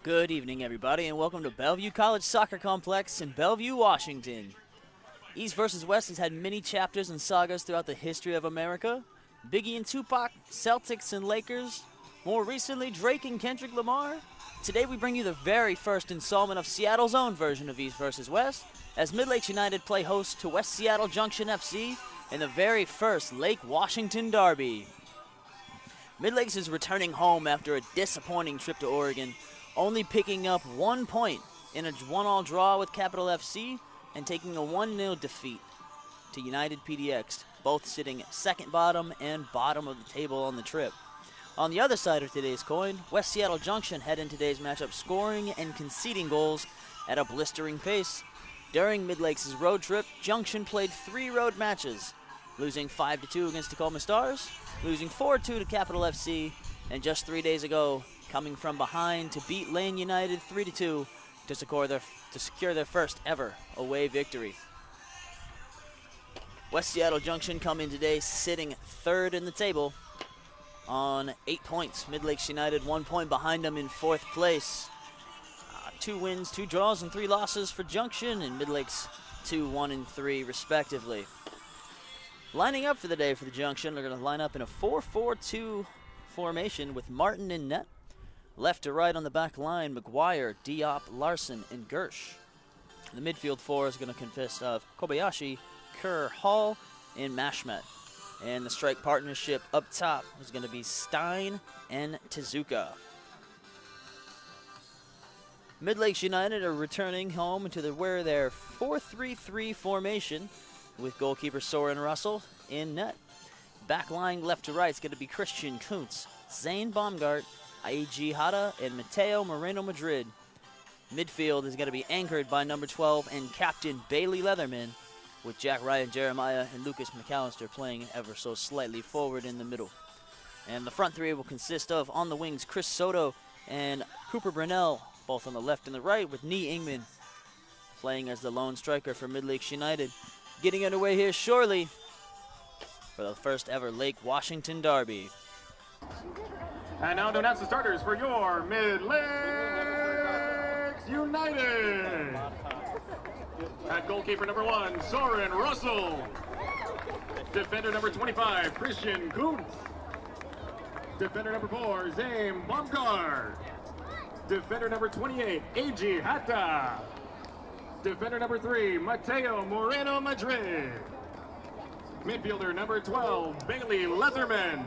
Good evening, everybody, and welcome to Bellevue College Soccer Complex in Bellevue, Washington. East versus West has had many chapters and sagas throughout the history of America. Biggie and Tupac, Celtics and Lakers, more recently Drake and Kendrick Lamar. Today we bring you the very first installment of Seattle's own version of East versus West, as Midlakes United play host to West Seattle Junction FC in the very first Lake Washington derby. Midlakes is returning home after a disappointing trip to Oregon, only picking up 1 point in a one-all draw with Capital FC and taking a 1-0 defeat to United PDX, both sitting second bottom and bottom of the table on the trip. On the other side of today's coin, West Seattle Junction head in today's matchup scoring and conceding goals at a blistering pace. During Midlakes' road trip, Junction played 3 road matches, losing 5-2 against Tacoma Stars, losing 4-2 to Capital FC, and just 3 days ago, coming from behind to beat Lane United 3-2 to secure their first ever away victory. West Seattle Junction come in today sitting third in the table on 8 points. Midlakes United 1 point behind them in 4th place. 2 wins, 2 draws, and 3 losses for Junction, and Midlakes 2, 1, and 3 respectively. Lining up for the day for the Junction, they're going to line up in a 4-4-2 formation with Martin in net. Left to right on the back line, McGuire, Diop, Larson, and Gersh. The midfield 4 is going to consist of Kobayashi, Kerr, Hall, and Mashmet. And the strike partnership up top is going to be Stein and Tezuka. Midlakes United are returning home to their 4-3-3 formation with goalkeeper Soren Russell in net. Back line left to right is going to be Christian Kuntz, Zane Baumgart, A.G. Hada, and Mateo Moreno Madrid. Midfield is going to be anchored by number 12 and captain Bailey Leatherman, with Jack Ryan Jeremiah and Lucas McAllister playing ever so slightly forward in the middle. And the front 3 will consist of, on the wings, Chris Soto and Cooper Brunell, both on the left and the right, with Nee Ingman playing as the lone striker for Midlakes United. Getting underway here shortly for the first ever Lake Washington derby. And now to announce the starters for your Midlakes United. At goalkeeper number 1, Soren Russell. Defender number 25, Christian Kuntz. Defender number 4, Zane Baumgart. Defender number 28, A.G. Hatta. Defender number 3, Mateo Moreno Madrid. Midfielder number 12, Bailey Leatherman.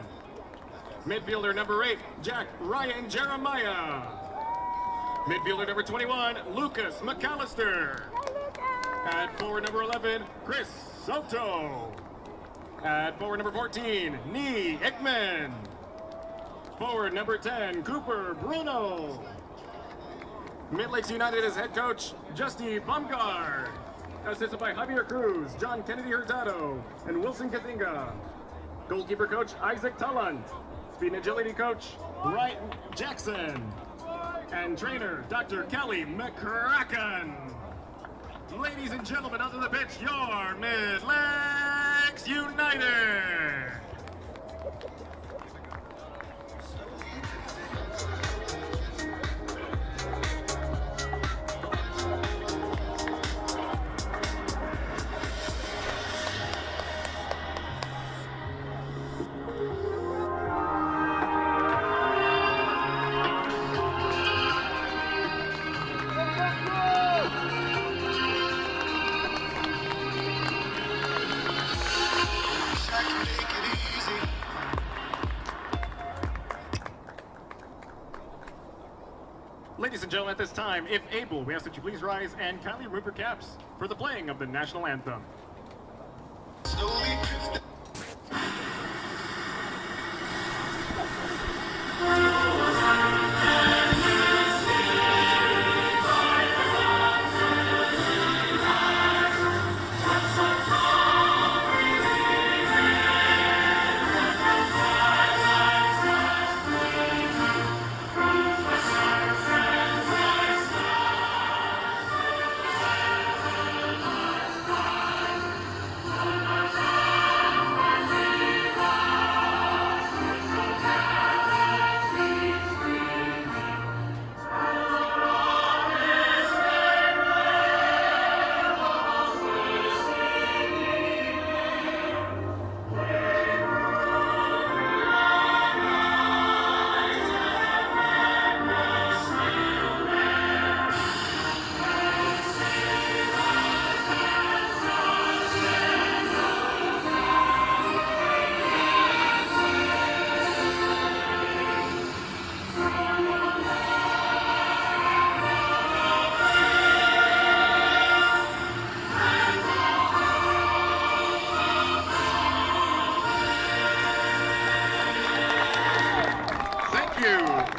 Midfielder number 8, Jack Ryan Jeremiah. Midfielder number 21, Lucas McAllister. At forward number 11, Chris Soto. At forward number 14, Nee Ekman. Forward number 10, Cooper Bruno. Midlakes United as head coach, Justy Baumgart. Assisted by Javier Cruz, John Kennedy Hurtado, and Wilson Kazinga. Goalkeeper coach, Isaac Tallant. Speed and agility coach, Ryan Jackson. And trainer, Dr. Kelly McCracken. Ladies and gentlemen, onto the pitch, your Midlakes United. Ladies and gentlemen, at this time, if able, we ask that you please rise and kindly remove your caps for the playing of the national anthem. Bellevue.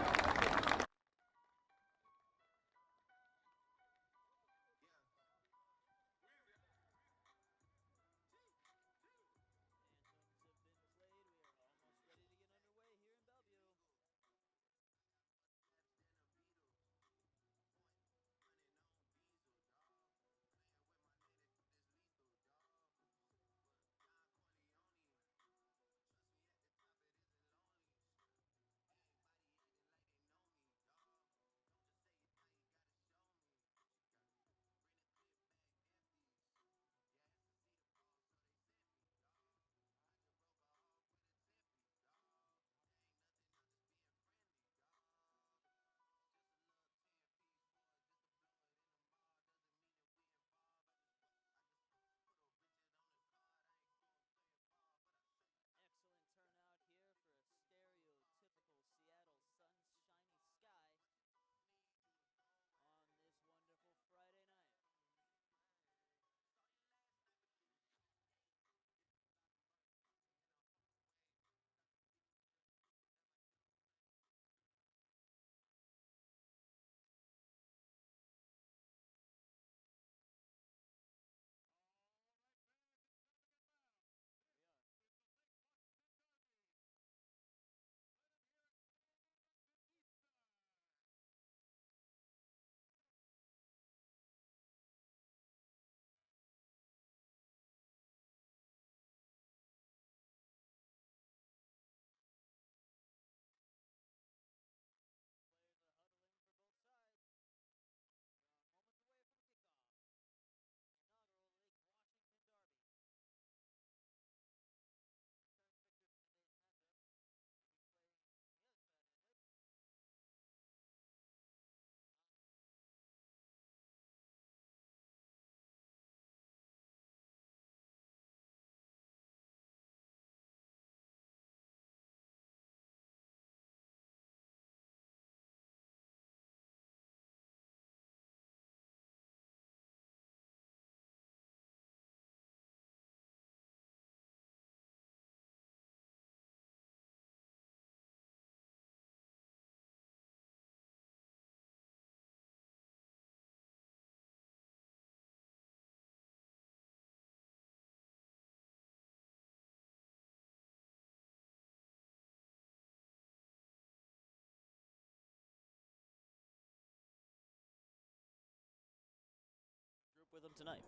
With them tonight.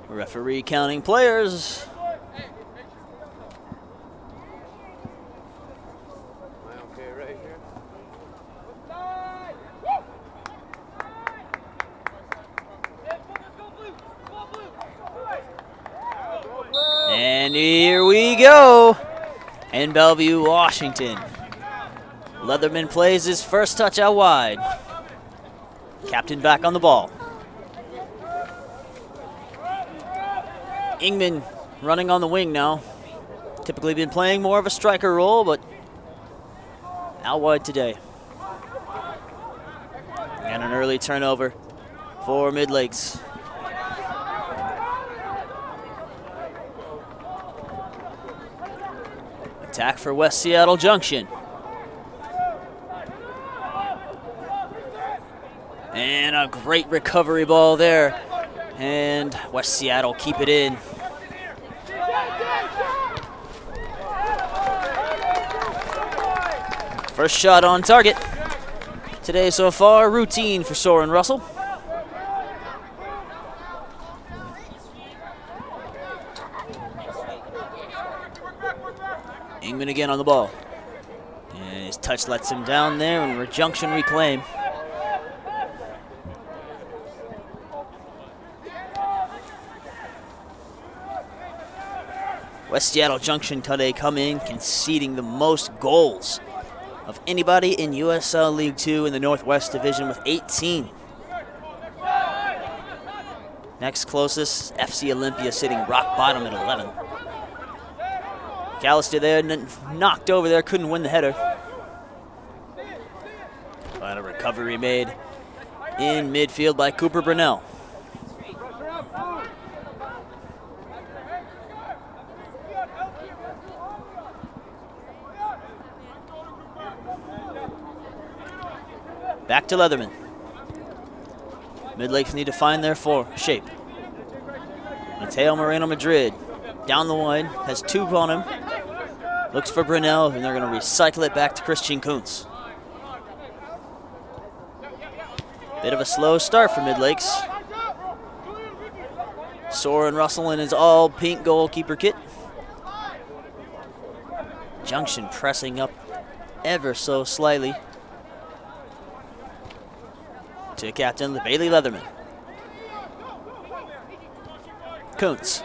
Referee counting players. Okay, right here. And here we go. In Bellevue, Washington. Leatherman plays his first touch out wide. Captain back on the ball. Ingman running on the wing now. Typically been playing more of a striker role, but out wide today. And an early turnover for Midlakes. Attack for West Seattle Junction. And a great recovery ball there. And West Seattle keep it in. First shot on target. Today so far, routine for Soren Russell. Ingman again on the ball. And his touch lets him down there, and Junction reclaim. West Seattle Junction today come in conceding the most goals of anybody in USL League 2 in the Northwest Division with 18. Next closest, FC Olympia sitting rock bottom at 11. Callister there, knocked over there, couldn't win the header. But a recovery made in midfield by Cooper Brunell. Back to Leatherman. Midlakes need to find their shape. Mateo Moreno Madrid down the line, has 2 on him. Looks for Brunel, and they're going to recycle it back to Christian Kuntz. Bit of a slow start for Midlakes. Soren Russell in his all-pink goalkeeper kit. Junction pressing up ever so slightly to captain Bailey Leatherman. Kuntz.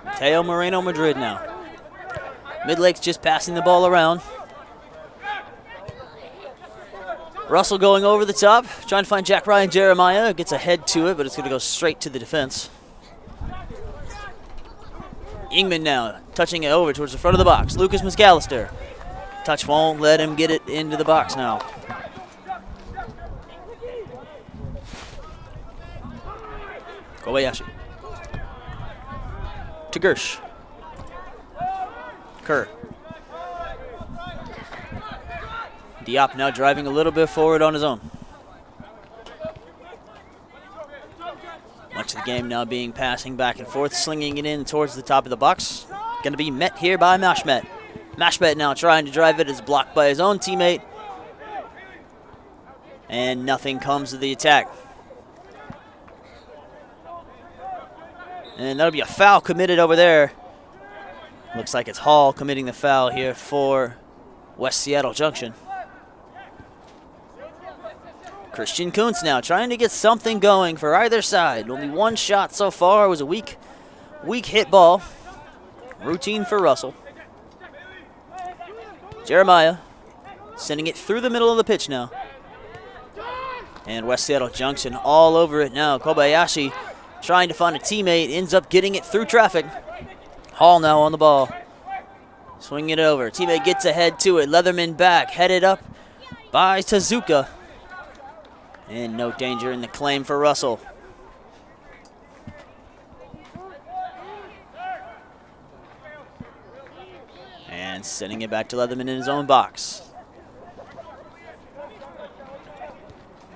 Mateo Moreno Madrid now. Midlakes just passing the ball around. Russell going over the top, trying to find Jack Ryan Jeremiah. Gets a head to it, but it's going to go straight to the defense. Ingman now, touching it over towards the front of the box. Lucas McAllister. Touch won't let him get it into the box now. Kobayashi. To Gersh. Kerr. Diop now driving a little bit forward on his own. Much of the game now being passing back and forth, slinging it in towards the top of the box. Going to be met here by Mashmet. Mashmet now trying to drive it, is blocked by his own teammate. And nothing comes of the attack. And that'll be a foul committed over there. Looks like it's Hall committing the foul here for West Seattle Junction. Christian Kuntz now trying to get something going for either side. Only 1 shot so far. It was a weak hit ball. Routine for Russell. Jeremiah sending it through the middle of the pitch now. And West Seattle Junction all over it now. Kobayashi trying to find a teammate, ends up getting it through traffic. Hall now on the ball. Swinging it over. Teammate gets ahead to it. Leatherman back, headed up by Tezuka. And no danger in the claim for Russell. And sending it back to Leatherman in his own box.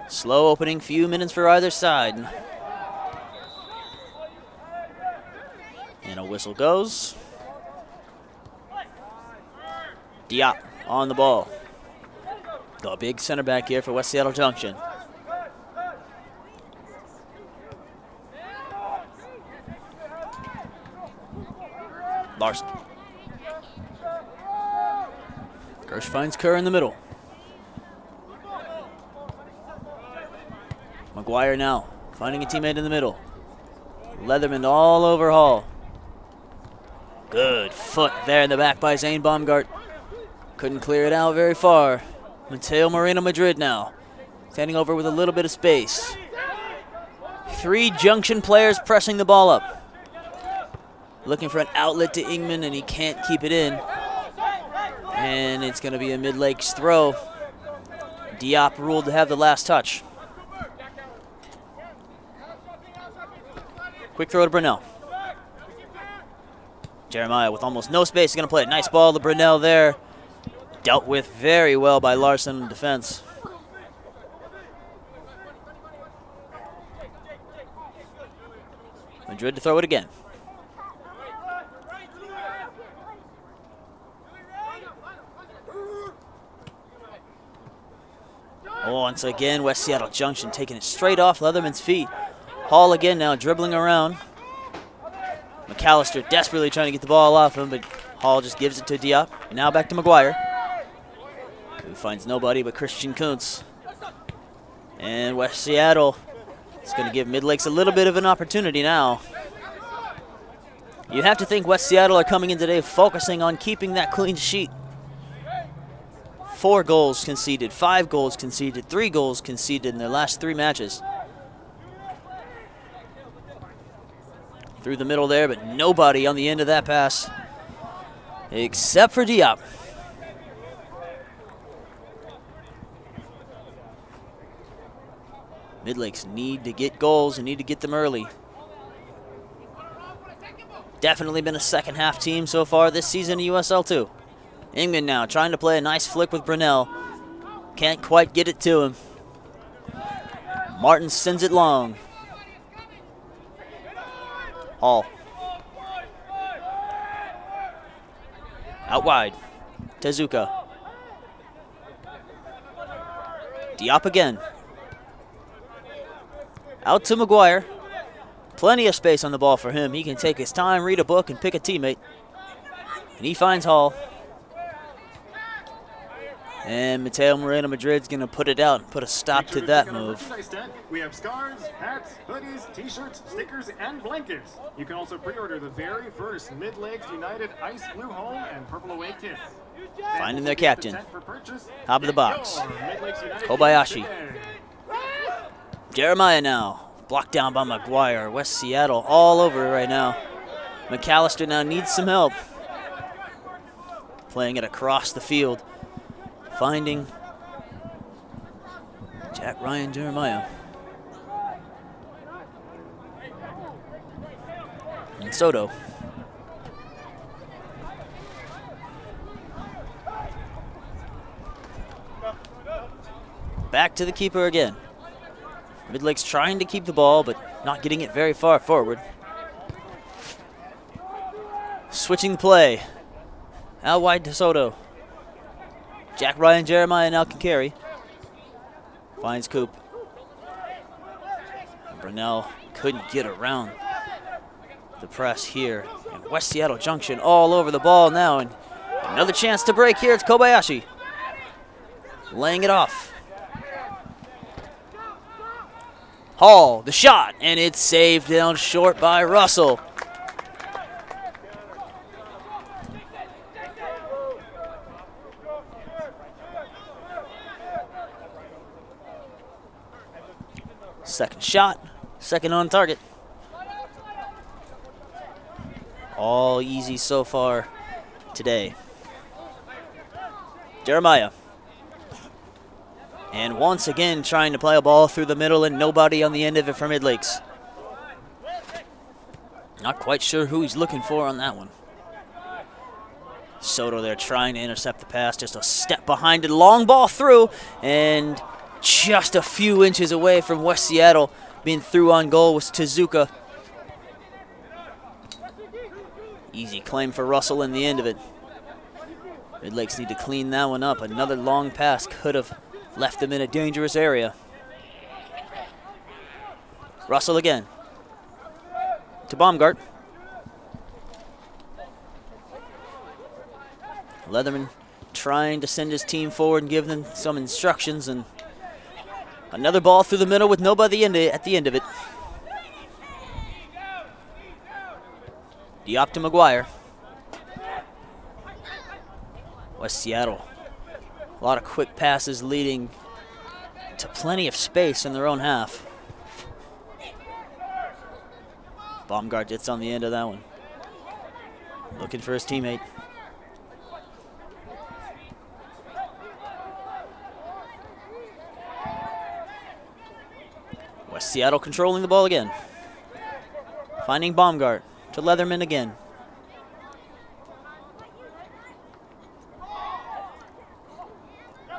Slow opening few minutes for either side. And a whistle goes. Diop on the ball. The big center back here for West Seattle Junction. Larson. Gersh finds Kerr in the middle. McGuire now finding a teammate in the middle. Leatherman all over Hall. Good foot there in the back by Zane Baumgart. Couldn't clear it out very far. Mateo Moreno Madrid now. Standing over with a little bit of space. 3 Junction players pressing the ball up. Looking for an outlet to Ingman, and he can't keep it in. And it's going to be a Midlakes throw. Diop ruled to have the last touch. Quick throw to Brunel. Jeremiah with almost no space is going to play it. Nice ball to Brunel there. Dealt with very well by Larson in defense. Madrid to throw it again. Once again, West Seattle Junction taking it straight off Leatherman's feet. Hall again now dribbling around. McAllister desperately trying to get the ball off him, but Hall just gives it to Diop. Now back to McGuire, who finds nobody but Christian Kuntz. And West Seattle is going to give Midlakes a little bit of an opportunity now. You have to think West Seattle are coming in today focusing on keeping that clean sheet. 4 goals conceded, 5 goals conceded, 3 goals conceded in their last 3 matches. Through the middle there, but nobody on the end of that pass except for Diop. Midlakes need to get goals and need to get them early. Definitely been a second half team so far this season in USL too. Ingman now trying to play a nice flick with Brunel. Can't quite get it to him. Martin sends it long. Hall. Out wide. Tezuka. Diop again. Out to McGuire. Plenty of space on the ball for him. He can take his time, read a book, and pick a teammate. And he finds Hall. And Mateo Moreno Madrid's going to put it out and put a stop to that move. We have scarves, hats, hoodies, t-shirts, stickers, and blankets. You can also pre-order the very first Midlakes United Ice Blue Home and Purple Away kits. Finding their captain. Top of the box. Kobayashi. Jeremiah now. Blocked down by McGuire. West Seattle all over it right now. McAllister now needs some help. Playing it across the field. Finding Jack Ryan Jeremiah. And Soto. Back to the keeper again. Midlakes trying to keep the ball, but not getting it very far forward. Switching the play. Out wide to Soto. Jack Ryan Jeremiah now can carry. Finds Coop. Brunel couldn't get around the press here. And West Seattle Junction all over the ball now. And another chance to break here. It's Kobayashi. Laying it off. Hall, the shot, and it's saved down short by Russell. Second shot, second on target. All easy so far today. Jeremiah. And once again trying to play a ball through the middle and nobody on the end of it for Midlakes. Not quite sure who he's looking for on that one. Soto there trying to intercept the pass, just a step behind it, long ball through, and just a few inches away from West Seattle being through on goal was Tezuka. Easy claim for Russell in the end of it. Midlakes need to clean that one up. Another long pass could have left them in a dangerous area. Russell again. To Baumgart. Leatherman trying to send his team forward and give them some instructions, and another ball through the middle with nobody at the end of it. Diop to McGuire. West Seattle. A lot of quick passes leading to plenty of space in their own half. Baumgart gets on the end of that one. Looking for his teammate. West Seattle controlling the ball again. Finding Baumgart to Leatherman again.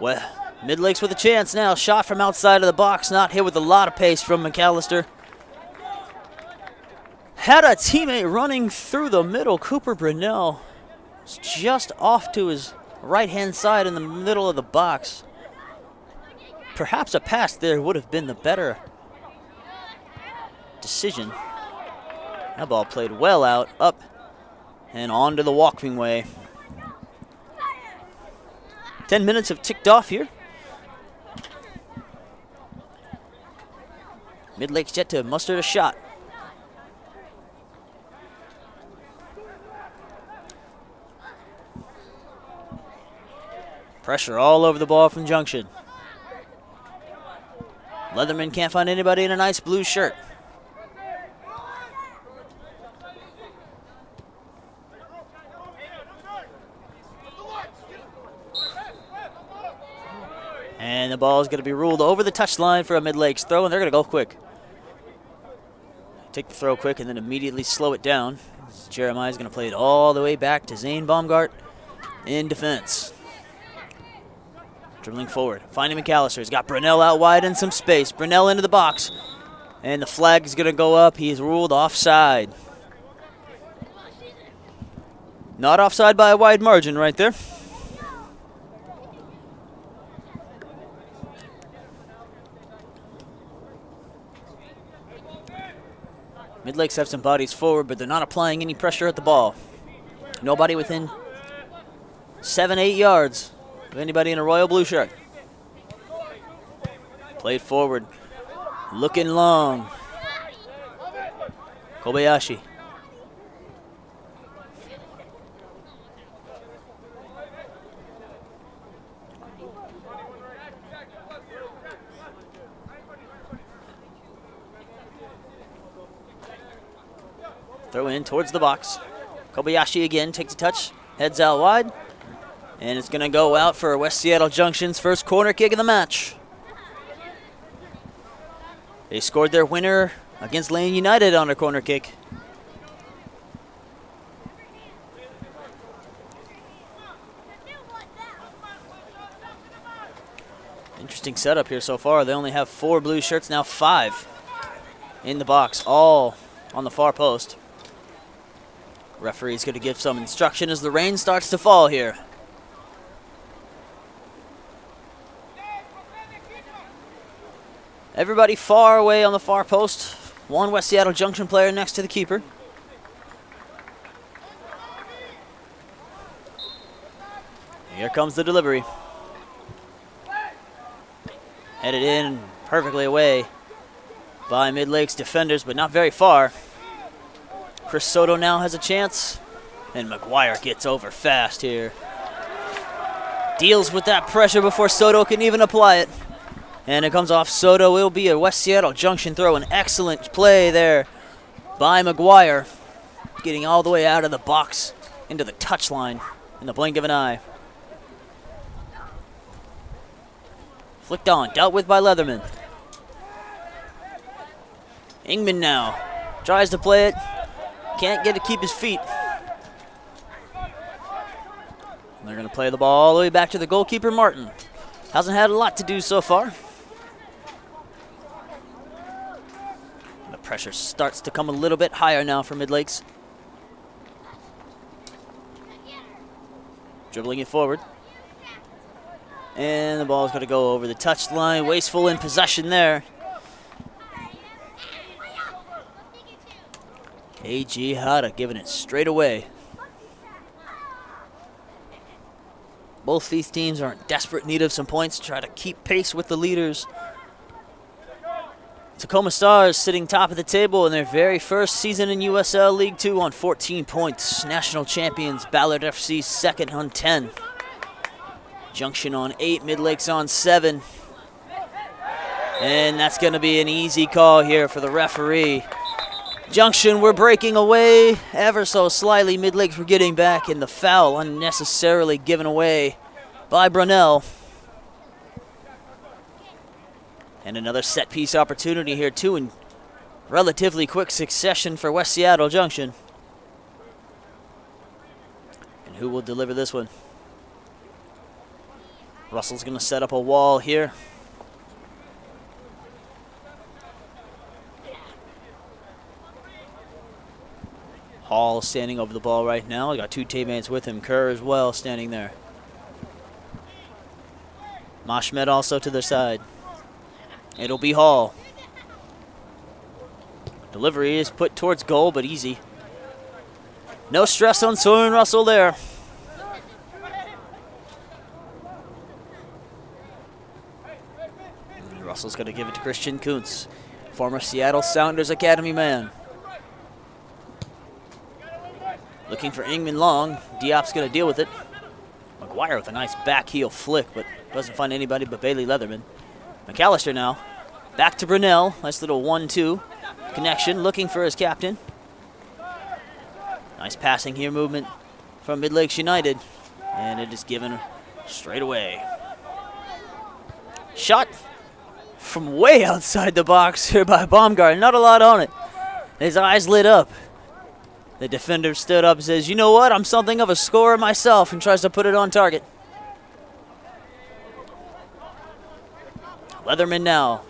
Well, Midlakes with a chance now. Shot from outside of the box, not hit with a lot of pace from McAllister. Had a teammate running through the middle. Cooper Brunel was just off to his right-hand side in the middle of the box. Perhaps a pass there would have been the better decision. That ball played well out, up, and onto the walking way. 10 minutes have ticked off here. Midlakes yet to muster a shot. Pressure all over the ball from Junction. Leatherman can't find anybody in a nice blue shirt. And the ball is going to be ruled over the touchline for a Midlakes throw, and they're going to go quick. Take the throw quick and then immediately slow it down. Jeremiah is going to play it all the way back to Zane Baumgart. in defense. Dribbling forward, finding McAllister. He's got Brunell out wide in some space. Brunell into the box. And the flag is going to go up. He is ruled offside. Not offside by a wide margin right there. Midlakes have some bodies forward, but they're not applying any pressure at the ball. Nobody within 7, 8 yards of anybody in a royal blue shirt. Played forward, looking long. Kobayashi. Throw in towards the box. Kobayashi again takes a touch, heads out wide, and it's going to go out for West Seattle Junction's first corner kick of the match. They scored their winner against Lane United on a corner kick. Interesting setup here so far. They only have 4 blue shirts, now 5 in the box, all on the far post. Referee's going to give some instruction as the rain starts to fall here. Everybody far away on the far post. One West Seattle Junction player next to the keeper. Here comes the delivery. Headed in perfectly away by Midlakes defenders, but not very far. Chris Soto now has a chance, and McGuire gets over fast here. Deals with that pressure before Soto can even apply it. And it comes off Soto. It'll be a West Seattle Junction throw. An excellent play there by McGuire, getting all the way out of the box into the touchline in the blink of an eye. Flicked on, dealt with by Leatherman. Ingman now tries to play it. Can't get to keep his feet. They're going to play the ball all the way back to the goalkeeper, Martin. Hasn't had a lot to do so far. The pressure starts to come a little bit higher now for Midlakes. Dribbling it forward. And the ball's going to go over the touchline. Wasteful in possession there. A.G. Hada giving it straight away. Both these teams are in desperate need of some points to try to keep pace with the leaders. Tacoma Stars sitting top of the table in their very first season in USL League 2 on 14 points. National champions Ballard FC second on 10. Junction on 8, Midlakes on 7. And that's going to be an easy call here for the referee. Junction were breaking away ever so slightly. Midlakes were getting back, and the foul unnecessarily given away by Brunell. And another set-piece opportunity here, too, in relatively quick succession for West Seattle Junction. And who will deliver this one? Russell's going to set up a wall here. Hall standing over the ball right now. Got 2 teammates with him. Kerr as well standing there. Mashmed also to their side. It'll be Hall. Delivery is put towards goal, but easy. No stress on Soren Russell there. And Russell's going to give it to Christian Kuntz, former Seattle Sounders Academy man. Looking for Ingman long. Diop's going to deal with it. McGuire with a nice back heel flick, but doesn't find anybody but Bailey Leatherman. McAllister now. Back to Brunell. Nice little 1-2 connection. Looking for his captain. Nice passing here movement from Midlakes United. And it is given straight away. Shot from way outside the box here by Baumgarten. Not a lot on it. His eyes lit up The defender stood up and says, you know what, I'm something of a scorer myself, and tries to put it on target. Leatherman now.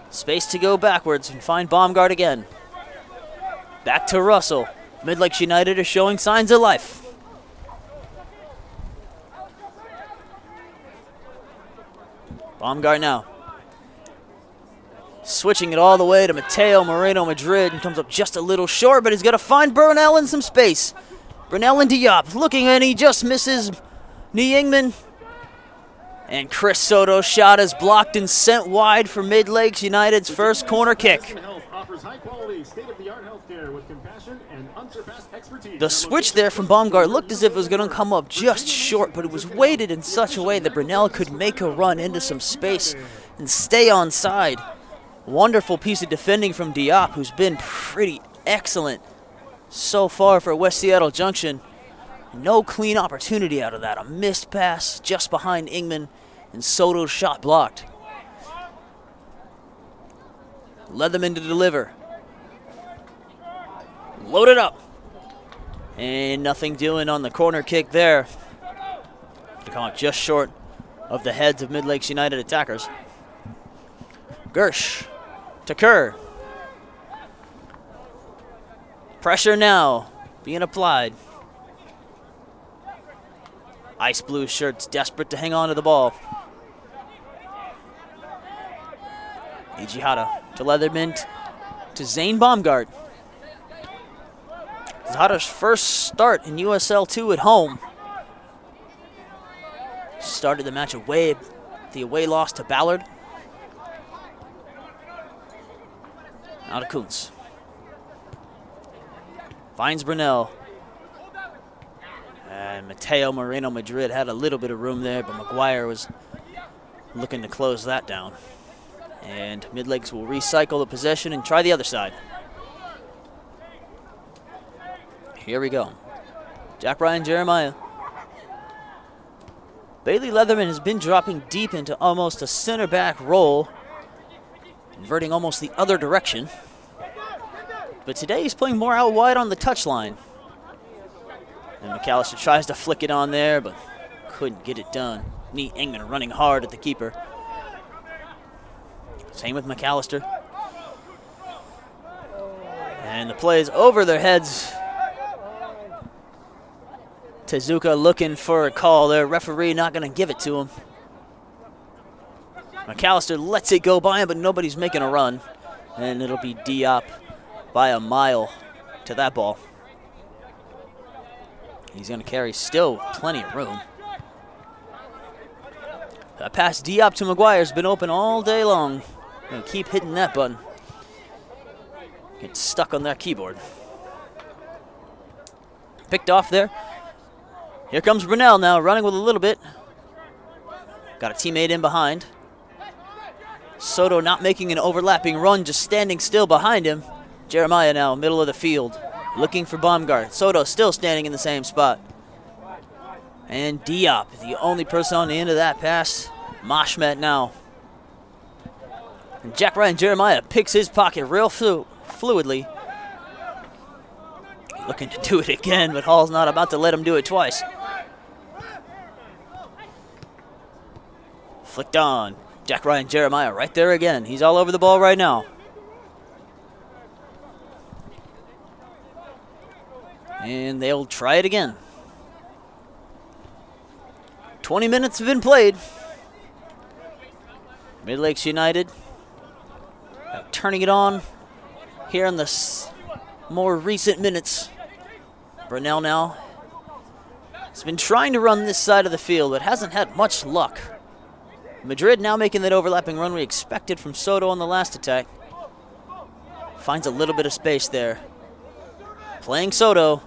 Space to go backwards and find Baumgart again. Back to Russell. Midlakes United are showing signs of life. Baumgart now. Switching it all the way to Mateo Moreno Madrid, and comes up just a little short, but he's got to find Burnell in some space. Burnell and Diop looking, and he just misses Nyingman. And Chris Soto's shot is blocked and sent wide for Midlakes United's first corner kick. The switch there from Baumgart looked as if it was going to come up just short, but it was weighted in such a way that Burnell could make a run into some space and stay onside. Wonderful piece of defending from Diop, who's been pretty excellent so far for West Seattle Junction. No clean opportunity out of that. A missed pass just behind Ingman, and Soto's shot blocked. Leatherman to deliver. Loaded up. And nothing doing on the corner kick there. To come out just short of the heads of Midlakes United attackers. Gersh to Kerr. Pressure now being applied. Ice blue shirts desperate to hang on to the ball. Ijihara to Leatherman to Zane Baumgart. Zahada's first start in USL 2 at home. Started the match away, the away loss to Ballard. Now to Kuntz. Finds Brunel. And Mateo Moreno Madrid had a little bit of room there, but McGuire was looking to close that down. And Midlakes will recycle the possession and try the other side. Here we go. Jack Ryan Jeremiah. Bailey Leatherman has been dropping deep into almost a center back role, inverting almost the other direction. But today he's playing more out wide on the touchline. And McAllister tries to flick it on there, but couldn't get it done. Neat Ingman running hard at the keeper. Same with McAllister. And the play is over their heads. Tezuka looking for a call there. Referee not going to give it to him. McAllister lets it go by him, but nobody's making a run. And it'll be Diop by a mile to that ball. He's going to carry still plenty of room. That pass Diop to McGuire's been open all day long. Going to keep hitting that button. Get stuck on that keyboard. Picked off there. Here comes Brunel now, running with a little bit. Got a teammate in behind. Soto not making an overlapping run, just standing still behind him. Jeremiah now, middle of the field, looking for Baumgart. Soto still standing in the same spot. And Diop, the only person on the end of that pass. Mashmet now. And Jack Ryan Jeremiah picks his pocket real fluidly. Looking to do it again, but Hall's not about to let him do it twice. Flicked on. Jack Ryan Jeremiah right there again. He's all over the ball right now. And they'll try it again. 20 minutes have been played. Midlakes United turning it on here in the more recent minutes. Brunel now has been trying to run this side of the field, but hasn't had much luck. Madrid now making that overlapping run we expected from Soto on the last attack. Finds a little bit of space there. Playing Soto.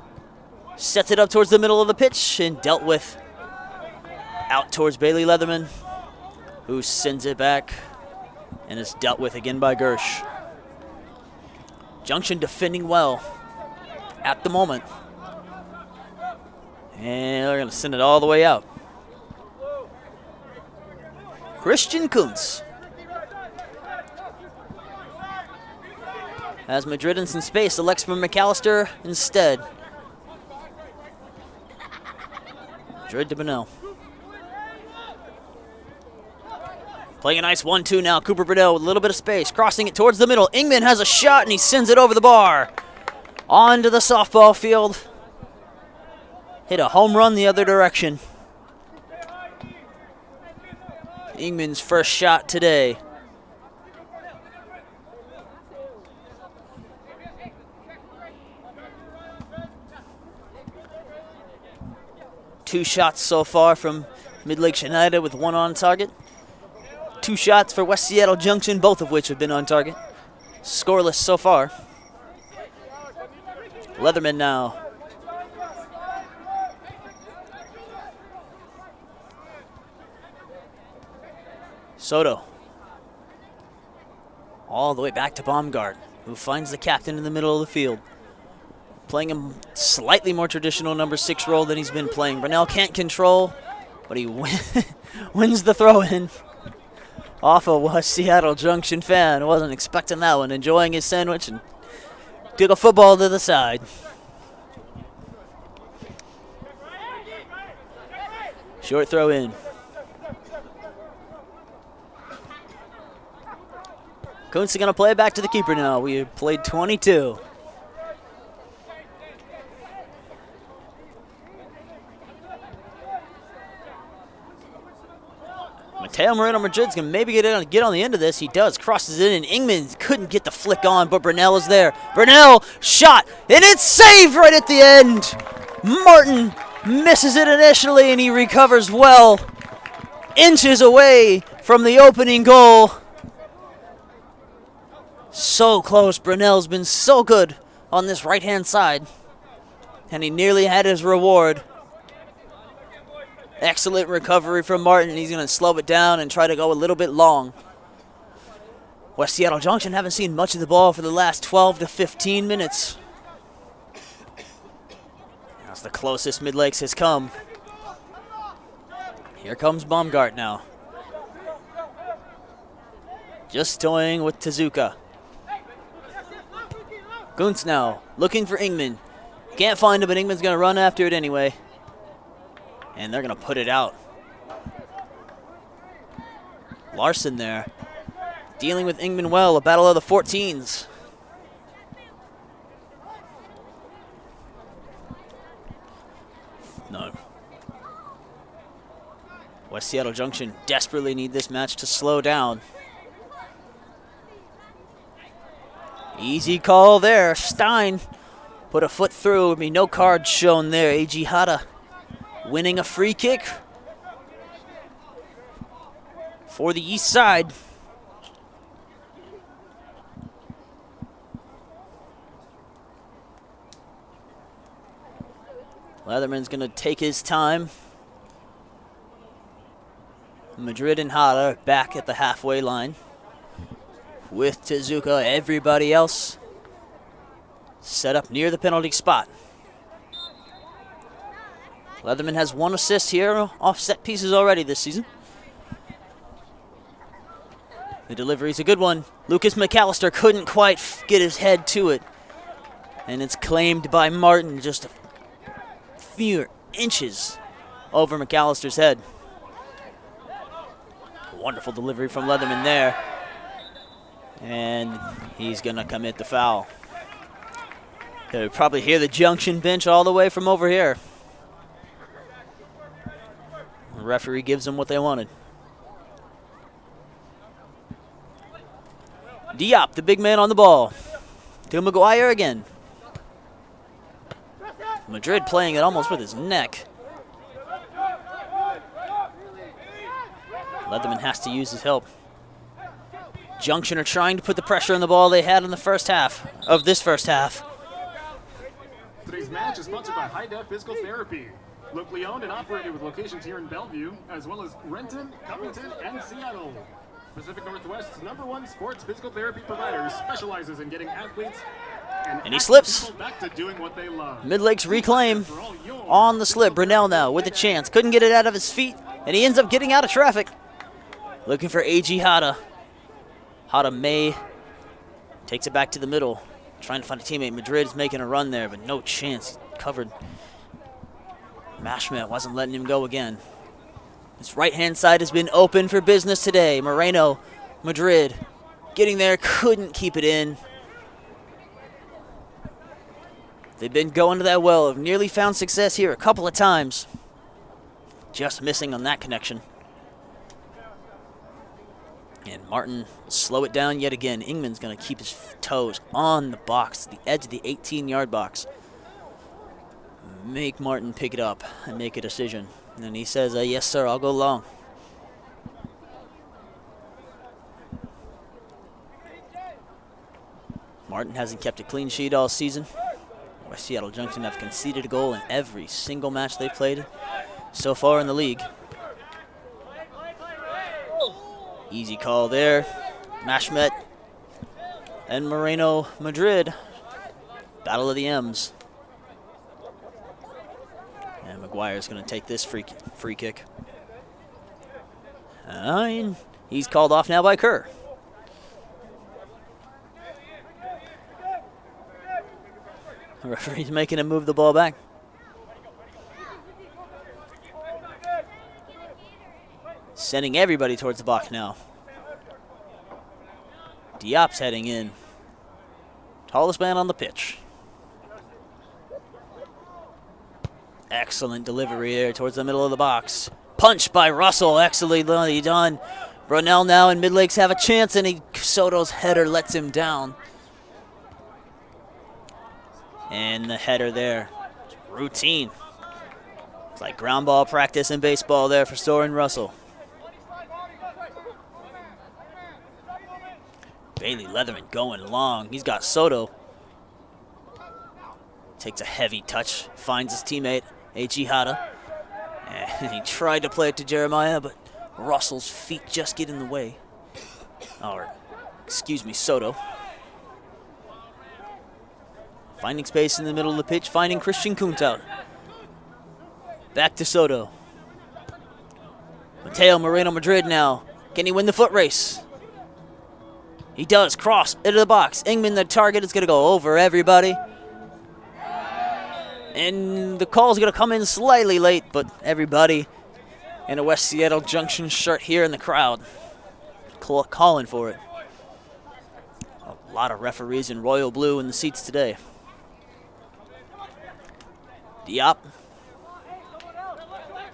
Sets it up towards the middle of the pitch and dealt with. Out towards Bailey Leatherman, who sends it back and is dealt with again by Gersh. Junction defending well at the moment. And they're going to send it all the way out. Christian Kuntz. As Madrid in some space, elects for McAllister instead. Madrid to Brunel. Playing a nice 1-2 now. Cooper Brunel with a little bit of space. Crossing it towards the middle. Ingman has a shot, and he sends it over the bar. Onto the softball field. Hit a home run the other direction. Ingman's first shot today. Two shots so far from Midlakes United with one on target. Two shots for West Seattle Junction, both of which have been on target. Scoreless so far. Leatherman now. Soto. All the way back to Baumgart, who finds the captain in the middle of the field. Playing a slightly more traditional number 6 role than he's been playing. Brunel can't control, but he wins the throw-in. Off a West Seattle Junction fan. Wasn't expecting that one. Enjoying his sandwich and took a football to the side. Short throw in. Kuntz is going to play it back to the keeper now. We have played 22. Mateo Moreno Madrid's going to maybe get on the end of this. He does. Crosses it in, and Ingman couldn't get the flick on, but Brunel is there. Brunel shot, and it's saved right at the end. Martin misses it initially, and he recovers well. Inches away from the opening goal. So close. Brunel's been so good on this right-hand side, and he nearly had his reward. Excellent recovery from Martin. He's going to slow it down and try to go a little bit long. West Seattle Junction haven't seen much of the ball for the last 12 to 15 minutes. That's the closest Midlakes has come. Here comes Baumgart now. Just toying with Tezuka. Kuntz now looking for Ingman. Can't find him, but Ingman's going to run after it anyway. And they're going to put it out. Larson there. Dealing with Ingman well, a battle of the 14s. No. West Seattle Junction desperately need this match to slow down. Easy call there. Stein put a foot through. I mean, no card shown there. A.G. Hada winning a free kick for the east side. Leatherman's going to take his time. Madrid and Hada back at the halfway line. With Tezuka, everybody else set up near the penalty spot. Leatherman has 1 assist here off set pieces already this season. The delivery's a good one. Lucas McAllister couldn't quite get his head to it. And it's claimed by Martin just a few inches over McAllister's head. Wonderful delivery from Leatherman there. And he's going to commit the foul. You'll probably hear the Junction bench all the way from over here. The referee gives them what they wanted. Diop, the big man on the ball. To McGuire again. Madrid playing it almost with his neck. Leatherman has to use his help. Junction are trying to put the pressure on the ball they had in the first half of this first half. Today's match is sponsored by High Def Physical Therapy. Locally owned and operated with locations here in Bellevue, as well as Renton, Covington, and Seattle. Pacific Northwest's #1 sports physical therapy provider specializes in getting athletes and he slips. back to doing what they love. Midlakes reclaim on the slip. Brunel now with a chance. Couldn't get it out of his feet, and he ends up getting out of traffic. Looking for A.G. Hada. Hada May takes it back to the middle. Trying to find a teammate. Madrid is making a run there, but no chance. Covered. Mashmet wasn't letting him go again. His right-hand side has been open for business today. Moreno, Madrid, getting there, couldn't keep it in. They've been going to that well, have nearly found success here a couple of times. Just missing on that connection. And Martin will slow it down yet again. Ingman's going to keep his toes on the box, the edge of the 18-yard box. Make Martin pick it up and make a decision. And he says, yes, sir, I'll go long. Martin hasn't kept a clean sheet all season. West Seattle Junction have conceded a goal in every single match they've played so far in the league. Easy call there. Mashmet and Moreno Madrid. Battle of the M's. And McGuire's going to take this free kick. And he's called off now by Kerr. The referee's making him move the ball back. Sending everybody towards the box now. Diop's heading in. Tallest man on the pitch. Excellent delivery here towards the middle of the box. Punched by Russell. Excellently done. Brunel now and Midlakes have a chance, and Soto's header lets him down. And the header there. Routine. It's like ground ball practice in baseball there for Soren Russell. Bailey Leatherman going long. He's got Soto. Takes a heavy touch. Finds his teammate, Echihara. And he tried to play it to Jeremiah, but Russell's feet just get in the way. Or, excuse me, Soto. Finding space in the middle of the pitch, finding Christian Kuntz out. Back to Soto. Mateo Moreno Madrid now. Can he win the foot race? He does. Cross into the box. Ingman, the target, is going to go over everybody. And the call's going to come in slightly late, but everybody in a West Seattle Junction shirt here in the crowd calling for it. A lot of referees in royal blue in the seats today. Diop,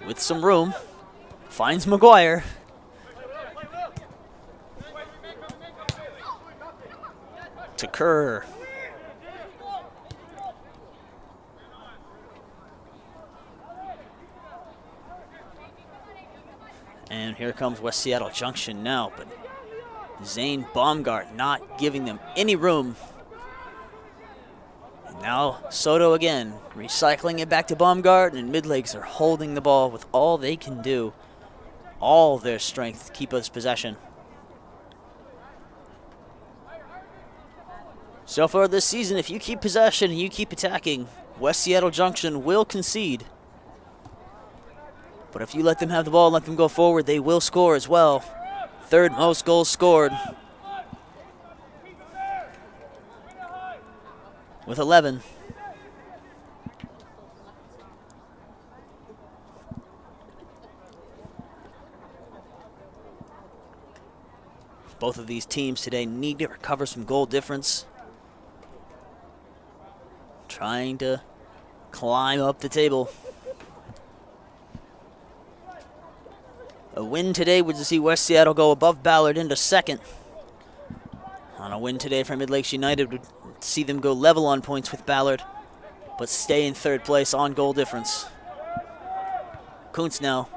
with some room, finds McGuire. To Kerr. And here comes West Seattle Junction now, but Zane Baumgart not giving them any room. And now Soto again, recycling it back to Baumgart, and Midlakes are holding the ball with all they can do, all their strength to keep us possession. So far this season, if you keep possession and you keep attacking, West Seattle Junction will concede. But if you let them have the ball and let them go forward, they will score as well. Third most goals scored. With 11. Both of these teams today need to recover some goal difference. Trying to climb up the table. A win today would see West Seattle go above Ballard into second. On a win today for Midlakes United would see them go level on points with Ballard, but stay in third place on goal difference. Kuntz now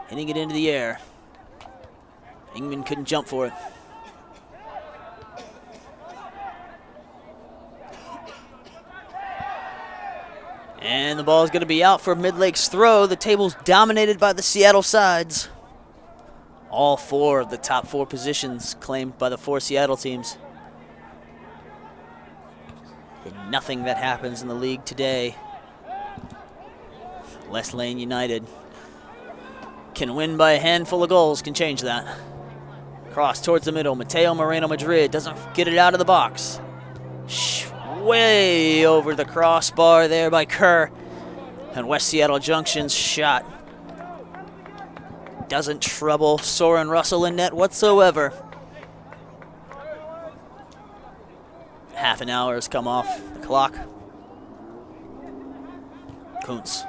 hitting it into the air. Ingman couldn't jump for it. And the ball is going to be out for Midlakes' throw. The table's dominated by the Seattle sides. All four of the top four positions claimed by the four Seattle teams. And nothing that happens in the league today, West Lane United can win by a handful of goals, can change that. Cross towards the middle. Mateo Moreno Madrid doesn't get it out of the box. way over the crossbar there by Kerr. And West Seattle Junction's shot doesn't trouble Soren Russell in net whatsoever. Half an hour has come off the clock. Kuntz.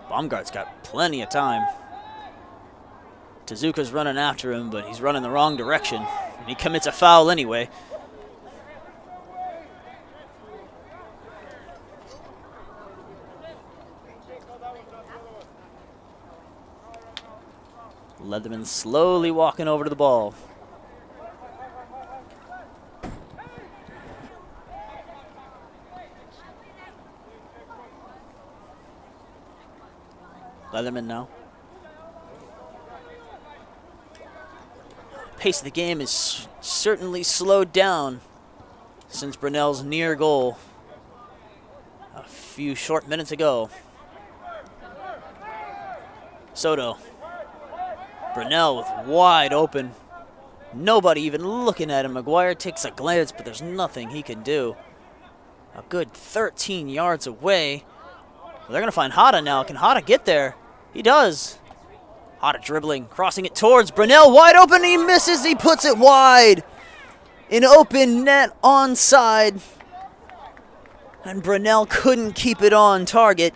Baumgart's got plenty of time. Tezuka's running after him, but he's running the wrong direction. And he commits a foul anyway. Leatherman slowly walking over to the ball. Leatherman now. Pace of the game is certainly slowed down since Brunel's near goal a few short minutes ago. Soto. Brunel with wide open. Nobody even looking at him. McGuire takes a glance, but there's nothing he can do. A good 13 yards away. Well, they're going to find Hada now. Can Hada get there? He does. Hada dribbling, crossing it towards Brunel. Wide open. He misses. He puts it wide. An open net onside. And Brunel couldn't keep it on target.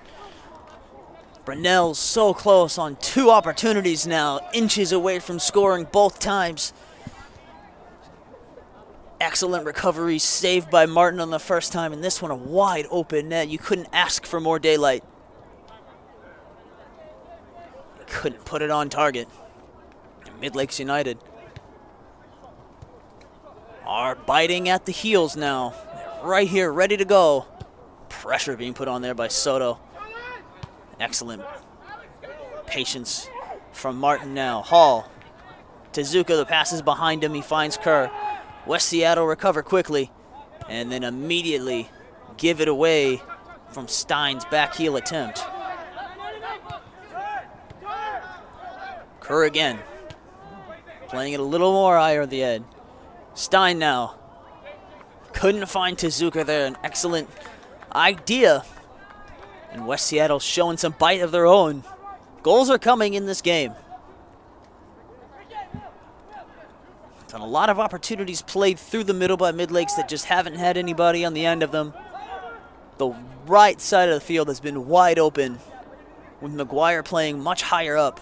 Brunel's so close on two opportunities now, inches away from scoring both times. Excellent recovery, saved by Martin on the first time, and this one a wide open net. You couldn't ask for more daylight. Couldn't put it on target. Midlakes United are biting at the heels now. They're right here, ready to go. Pressure being put on there by Soto. Excellent patience from Martin now. Hall. Tezuka, the pass is behind him. He finds Kerr. West Seattle recover quickly and then immediately give it away from Stein's back heel attempt. Kerr again. Playing it a little more higher at the end. Stein now. Couldn't find Tezuka there. An excellent idea. And West Seattle showing some bite of their own. Goals are coming in this game. And a lot of opportunities played through the middle by Midlakes that just haven't had anybody on the end of them. The right side of the field has been wide open, with McGuire playing much higher up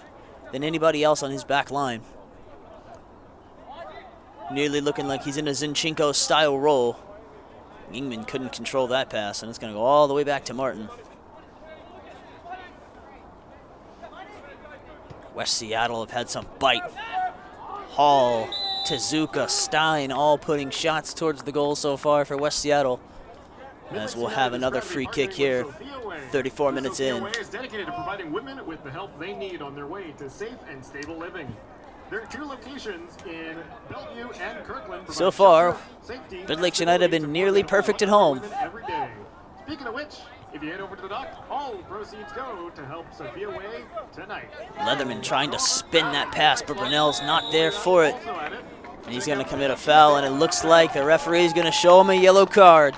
than anybody else on his back line. Nearly looking like he's in a Zinchenko-style role. Ingman couldn't control that pass, and it's going to go all the way back to Martin. West Seattle have had some bite. Hall, Tezuka, Stein all putting shots towards the goal so far for West Seattle. As we'll have another free kick here, 34 minutes in. is dedicated to providing women with the help they need on their way to safe and stable living. There are two locations in Bellevue and Kirkland. So far, Midlakes United have been nearly perfect at home. Every day. Speaking of which, if you head over to the dock, all proceeds go to help Sophia Way tonight. Leatherman trying to spin that pass, but Brunel's not there for it. And he's going to commit a foul, and it looks like the referee is going to show him a yellow card.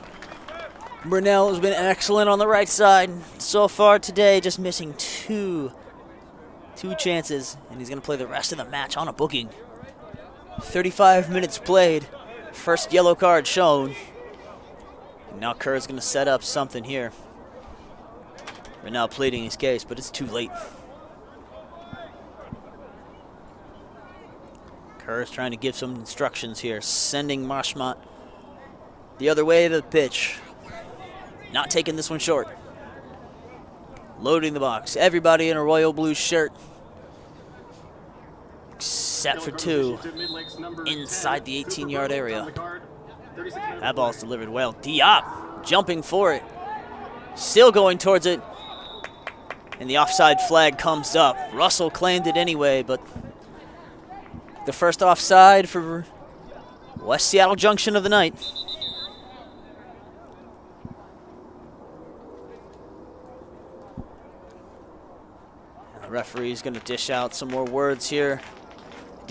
Brunel has been excellent on the right side so far today, just missing two chances, and he's going to play the rest of the match on a booking. 35 minutes played, first yellow card shown. And now Kerr's going to set up something here. We're now pleading his case, but it's too late. Kerr's trying to give some instructions here, sending Marchmont the other way to the pitch. Not taking this one short. Loading the box. Everybody in a royal blue shirt. Except for two inside the 18-yard area. That ball's delivered well. Diop jumping for it. Still going towards it. And the offside flag comes up. Russell claimed it anyway, but the first offside for West Seattle Junction of the night. And the referee's going to dish out some more words here.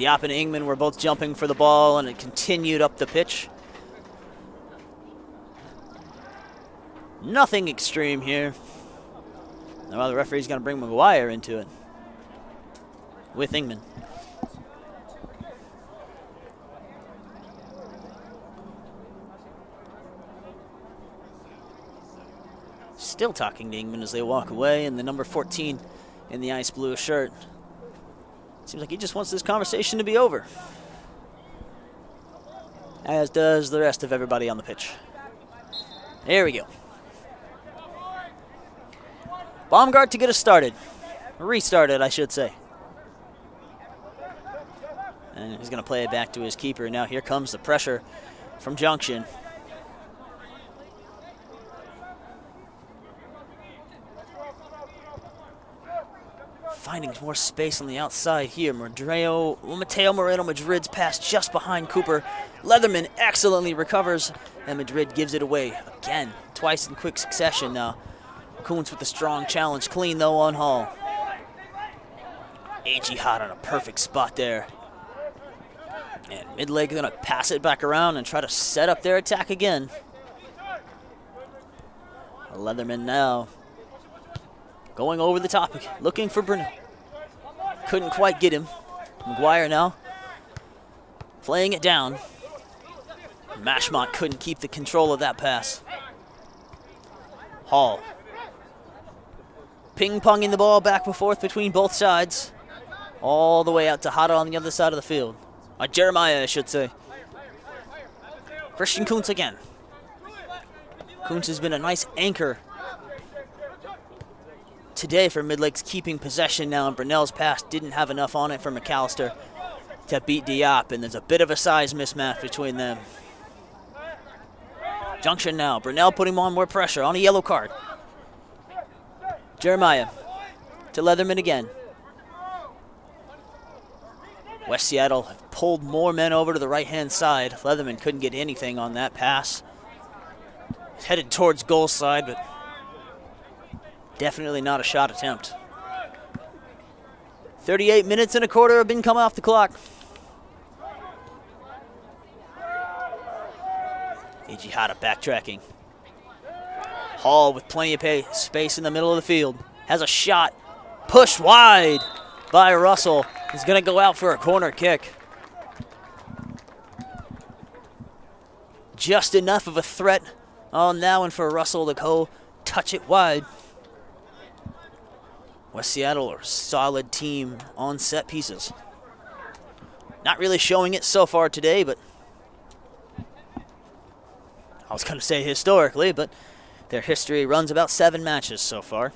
Diop and Ingman were both jumping for the ball, and it continued up the pitch. Nothing extreme here. Now the referee's going to bring McGuire into it with Ingman. Still talking to Ingman as they walk away, and the number 14 in the ice blue shirt. Seems like he just wants this conversation to be over. As does the rest of everybody on the pitch. There we go. Baumgart to get us started. Restarted, I should say. And he's going to play it back to his keeper. Now here comes the pressure from Junction. Finding more space on the outside here. Mateo Moreno Madrid's pass just behind Cooper. Leatherman excellently recovers, and Madrid gives it away again, twice in quick succession now. Kuntz with a strong challenge, clean though on Hall. A.G. Hot on a perfect spot there. And Midlake gonna pass it back around and try to set up their attack again. Leatherman now going over the top, looking for Bruno. Couldn't quite get him. McGuire now playing it down. Mashmont couldn't keep the control of that pass. Hall ping-ponging the ball back and forth between both sides, all the way out to Hada on the other side of the field. Jeremiah, I should say. Christian Kuntz again. Kuntz has been a nice anchor today for Midlakes, keeping possession now, and Brunel's pass didn't have enough on it for McAllister to beat Diop, and there's a bit of a size mismatch between them. Junction now. Brunel putting on more pressure on a yellow card. Jeremiah to Leatherman again. West Seattle pulled more men over to the right-hand side. Leatherman couldn't get anything on that pass. Headed towards goal side, but definitely not a shot attempt. 38 minutes and a quarter have been coming off the clock. A.G. Hada backtracking. Hall with plenty of space in the middle of the field. Has a shot. Pushed wide by Russell. He's going to go out for a corner kick. Just enough of a threat on that one for Russell to go touch it wide. West Seattle are a solid team on set pieces. Not really showing it so far today, but I was going to say historically, but their history runs about 7 matches so far.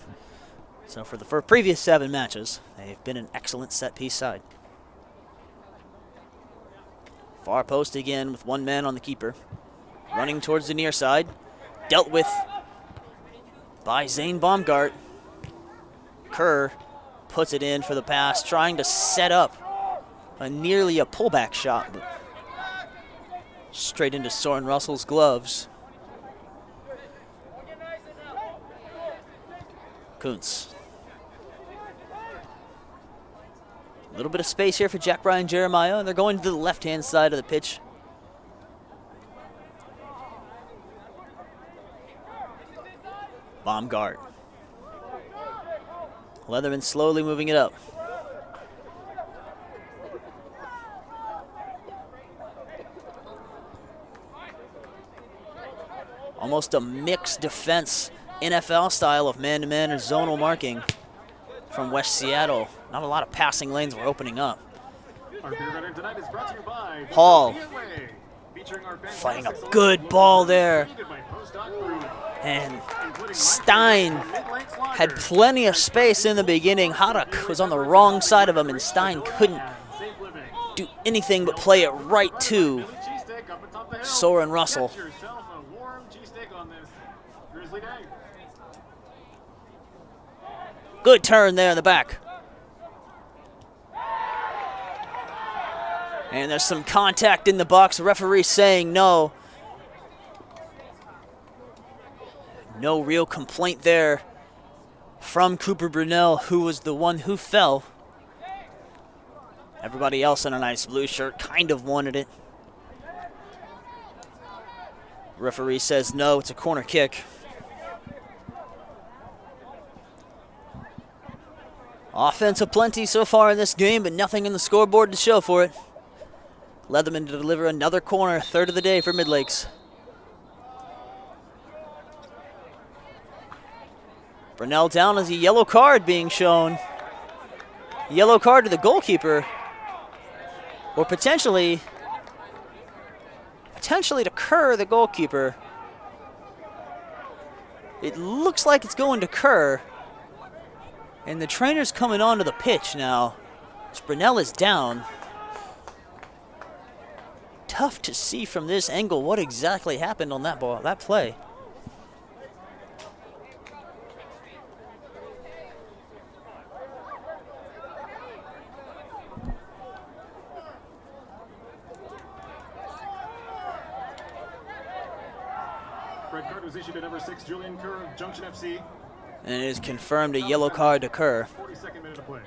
So for the previous 7 matches, they've been an excellent set-piece side. Far post again with one man on the keeper. Running towards the near side. Dealt with by Zane Baumgart. Kerr puts it in for the pass, trying to set up nearly a pullback shot, but straight into Soren Russell's gloves. Kuntz. A little bit of space here for Jack Bryan Jeremiah, and they're going to the left-hand side of the pitch. Baumgart. Leatherman slowly moving it up. Almost a mixed defense, NFL style of man-to-man or zonal marking from West Seattle. Not a lot of passing lanes were opening up. Hall fighting a good ball there. And Stein had plenty of space in the beginning. Haddock was on the wrong side of him, and Stein couldn't do anything but play it right to Soren Russell. Good turn there in the back. And there's some contact in the box. The referee saying no. No real complaint there from Cooper Brunel, who was the one who fell. Everybody else in a nice blue shirt kind of wanted it. Referee says no, it's a corner kick. Offense aplenty so far in this game, but nothing in the scoreboard to show for it. Leatherman to deliver another corner, third of the day for Midlakes. Brunell down as a yellow card being shown. Yellow card to the goalkeeper. Or potentially to Kerr, the goalkeeper. It looks like it's going to Kerr. And the trainer's coming onto the pitch now. Brunell is down. Tough to see from this angle what exactly happened on that ball, that play. Red card was issued to number 6, Julian Kerr of Junction FC. And it is confirmed a yellow card to Kerr. 42nd minute of play.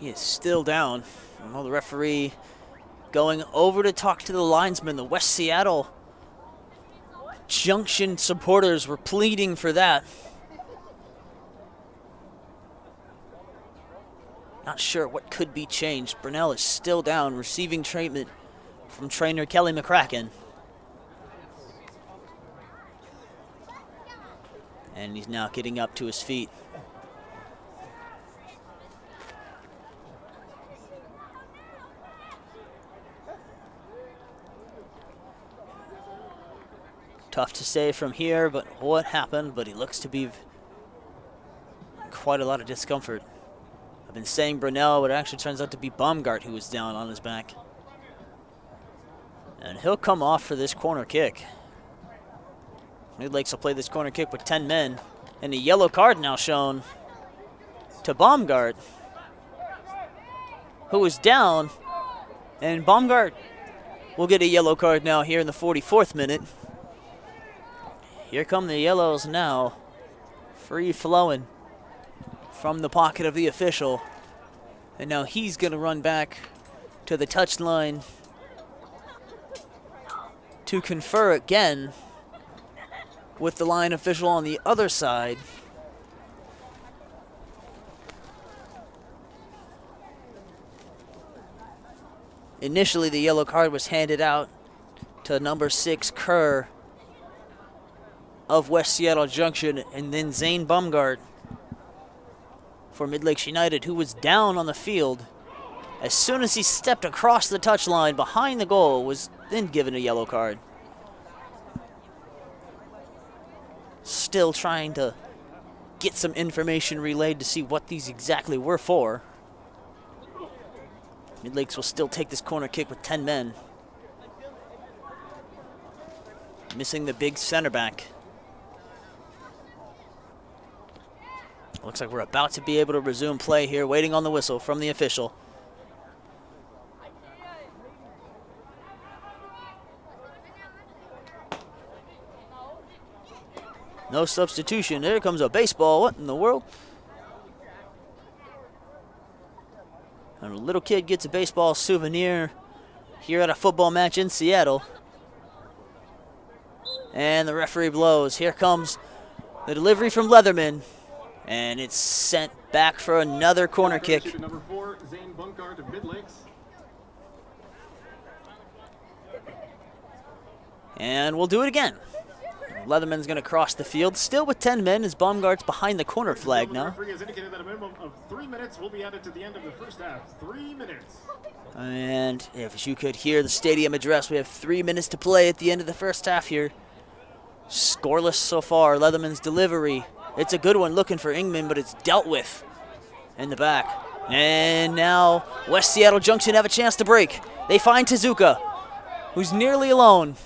He is still down. Well, the referee going over to talk to the linesman. The West Seattle Junction supporters were pleading for that. Not sure what could be changed. Brunell is still down, receiving treatment from trainer Kelly McCracken. And he's now getting up to his feet. Tough to say from here, but what happened, but he looks to be in quite a lot of discomfort. I've been saying Brunell, but it actually turns out to be Baumgart who was down on his back. And he'll come off for this corner kick. Midlakes will play this corner kick with 10 men. And a yellow card now shown to Baumgart, who is down. And Baumgart will get a yellow card now here in the 44th minute. Here come the yellows now. Free flowing from the pocket of the official. And now he's going to run back to the touchline to confer again with the line official on the other side. Initially, the yellow card was handed out to number 6, Kerr of West Seattle Junction, and then Zane Baumgart for Midlakes United, who was down on the field as soon as he stepped across the touchline behind the goal, was then given a yellow card. Still trying to get some information relayed to see what these exactly were for. Midlakes will still take this corner kick with 10 men. Missing the big center back. Looks like we're about to be able to resume play here, waiting on the whistle from the official. No substitution. There comes a baseball. What in the world? And a little kid gets a baseball souvenir here at a football match in Seattle. And the referee blows. Here comes the delivery from Leatherman. And it's sent back for another corner kick. Number 4, Zane Baumgart of Midlakes. And we'll do it again. Leatherman's going to cross the field, still with 10 men as Baumgart's behind the corner flag now. The referee has indicated that a minimum of 3 minutes will be added to the end of the first half. 3 minutes. And if you could hear the stadium address, we have 3 minutes to play at the end of the first half here. Scoreless so far. Leatherman's delivery. It's a good one looking for Ingman, but it's dealt with in the back. And now West Seattle Junction have a chance to break. They find Tezuka, who's nearly alone.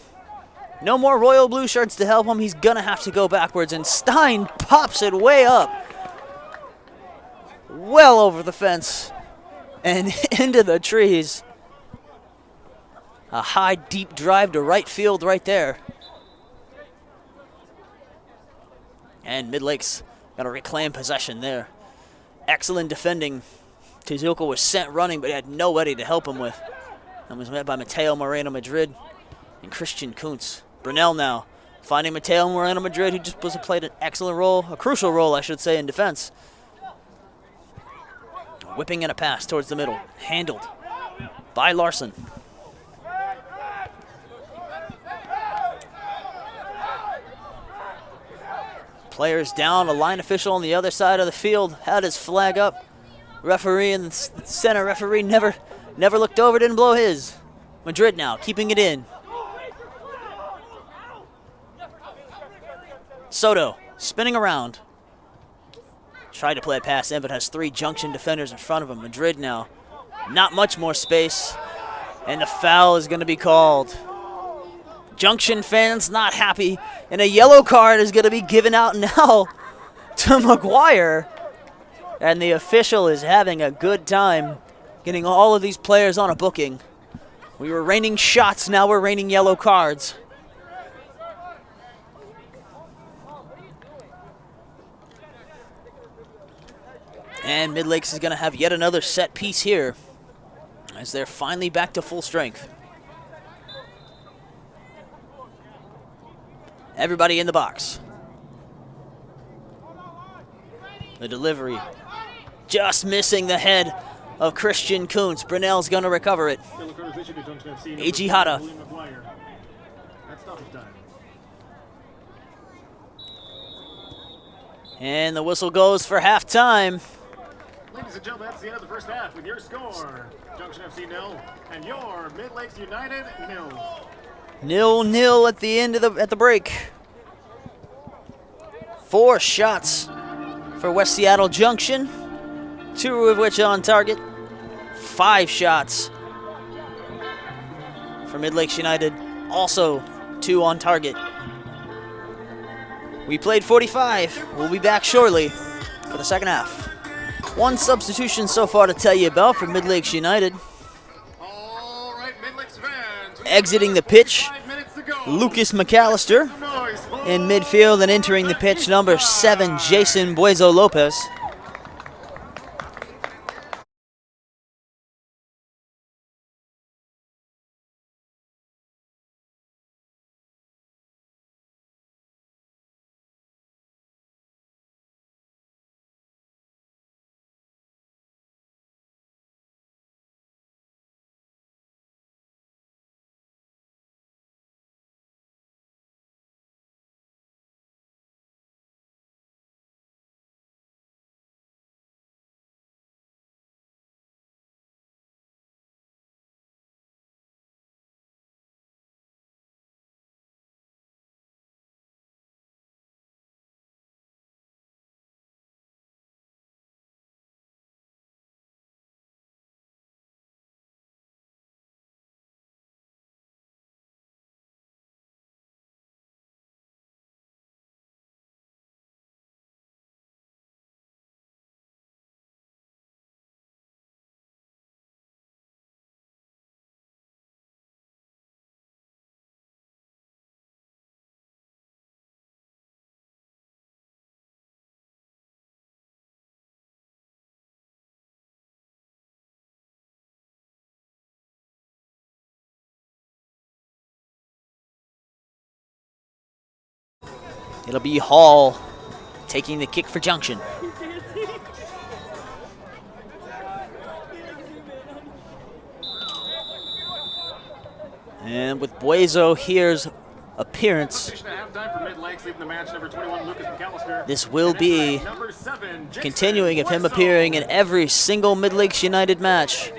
No more royal blue shirts to help him. He's going to have to go backwards, and Stein pops it way up. Well over the fence and into the trees. A high, deep drive to right field right there. And Midlakes got to reclaim possession there. Excellent defending. Tezuka was sent running, but he had nobody to help him with. And was met by Mateo Moreno Madrid and Christian Kuntz. Brunel now finding Mateo Moreno Madrid, who just played an excellent role, a crucial role, I should say, in defense. Whipping in a pass towards the middle. Handled by Larson. Players down, a line official on the other side of the field had his flag up. Referee in the center, referee never looked over, didn't blow his. Madrid now, keeping it in. Soto, spinning around. Tried to play a pass in, but has 3 Junction defenders in front of him. Madrid now, not much more space, and the foul is going to be called. Junction fans not happy, and a yellow card is going to be given out now to McGuire. And the official is having a good time getting all of these players on a booking. We were raining shots, now we're raining yellow cards. And Midlakes is going to have yet another set piece here as they're finally back to full strength. Everybody in the box. The delivery just missing the head of Christian Kuntz. Brunel's going to recover it. A.G. Hata. And the whistle goes for halftime. Ladies and gentlemen, that's the end of the first half with your score. Junction FC 0 and your Midlakes United 0. 0-0 at the end of the break. 4 shots for West Seattle Junction, 2 of which on target. 5 shots for Midlakes United, also 2 on target. We played 45. We'll be back shortly for the second half. 1 substitution so far to tell you about for Midlakes United. All right, Midlakes fans. Exiting the pitch, Lucas McAllister in midfield, and entering the pitch, number 7, Jason Buezo Lopez. It'll be Hall taking the kick for Junction. And with Buezo here's appearance, this will be continuing of him appearing in every single Midlakes United match,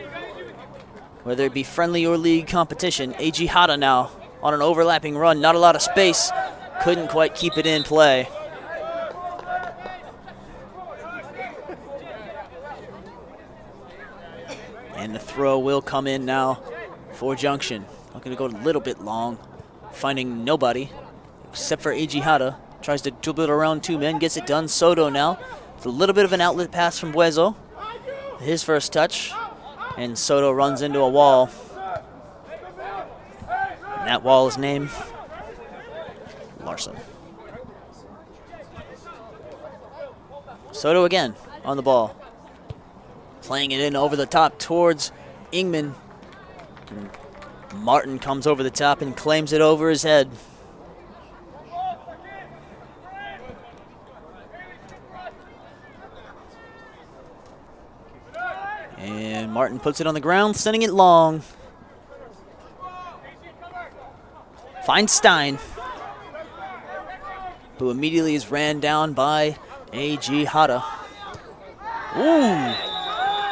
whether it be friendly or league competition. A.G. Hata now on an overlapping run, not a lot of space. Couldn't quite keep it in play. And the throw will come in now for Junction. Looking to go a little bit long, finding nobody except for A.G. Hata. Tries to dribble it around 2 men, gets it done. Soto now with a little bit of an outlet pass from Buezo. His first touch, and Soto runs into a wall. And that wall is named Larson. Soto again on the ball. Playing it in over the top towards Ingman. Martin comes over the top and claims it over his head. And Martin puts it on the ground, sending it long. Finds Stein, who immediately is ran down by A.G. Hata. Ooh!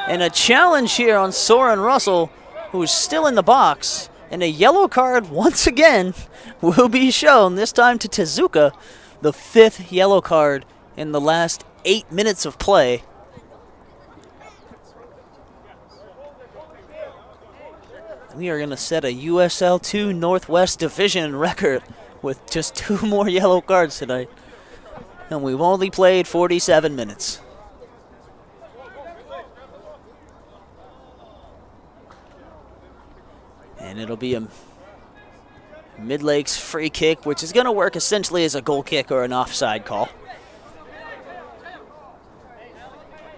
And a challenge here on Soren Russell, who's still in the box. And a yellow card, once again, will be shown, this time to Tezuka, the 5th yellow card in the last 8 minutes of play. We are going to set a USL 2 Northwest Division record with just 2 more yellow cards tonight. And we've only played 47 minutes. And it'll be a Midlakes free kick, which is going to work essentially as a goal kick or an offside call.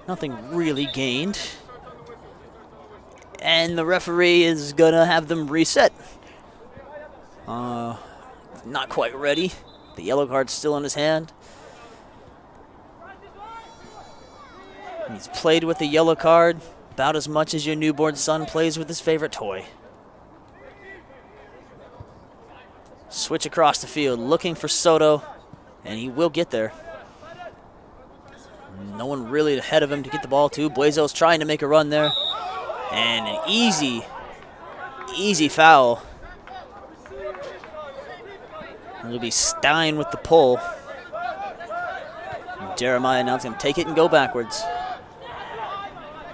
Nothing really gained. And the referee is going to have them reset. Not quite ready. The yellow card's still in his hand. He's played with the yellow card about as much as your newborn son plays with his favorite toy. Switch across the field, looking for Soto, and he will get there. No one really ahead of him to get the ball to. Buezo's trying to make a run there. And an easy foul. It'll be Stein with the pull. And Jeremiah now is going to take it and go backwards.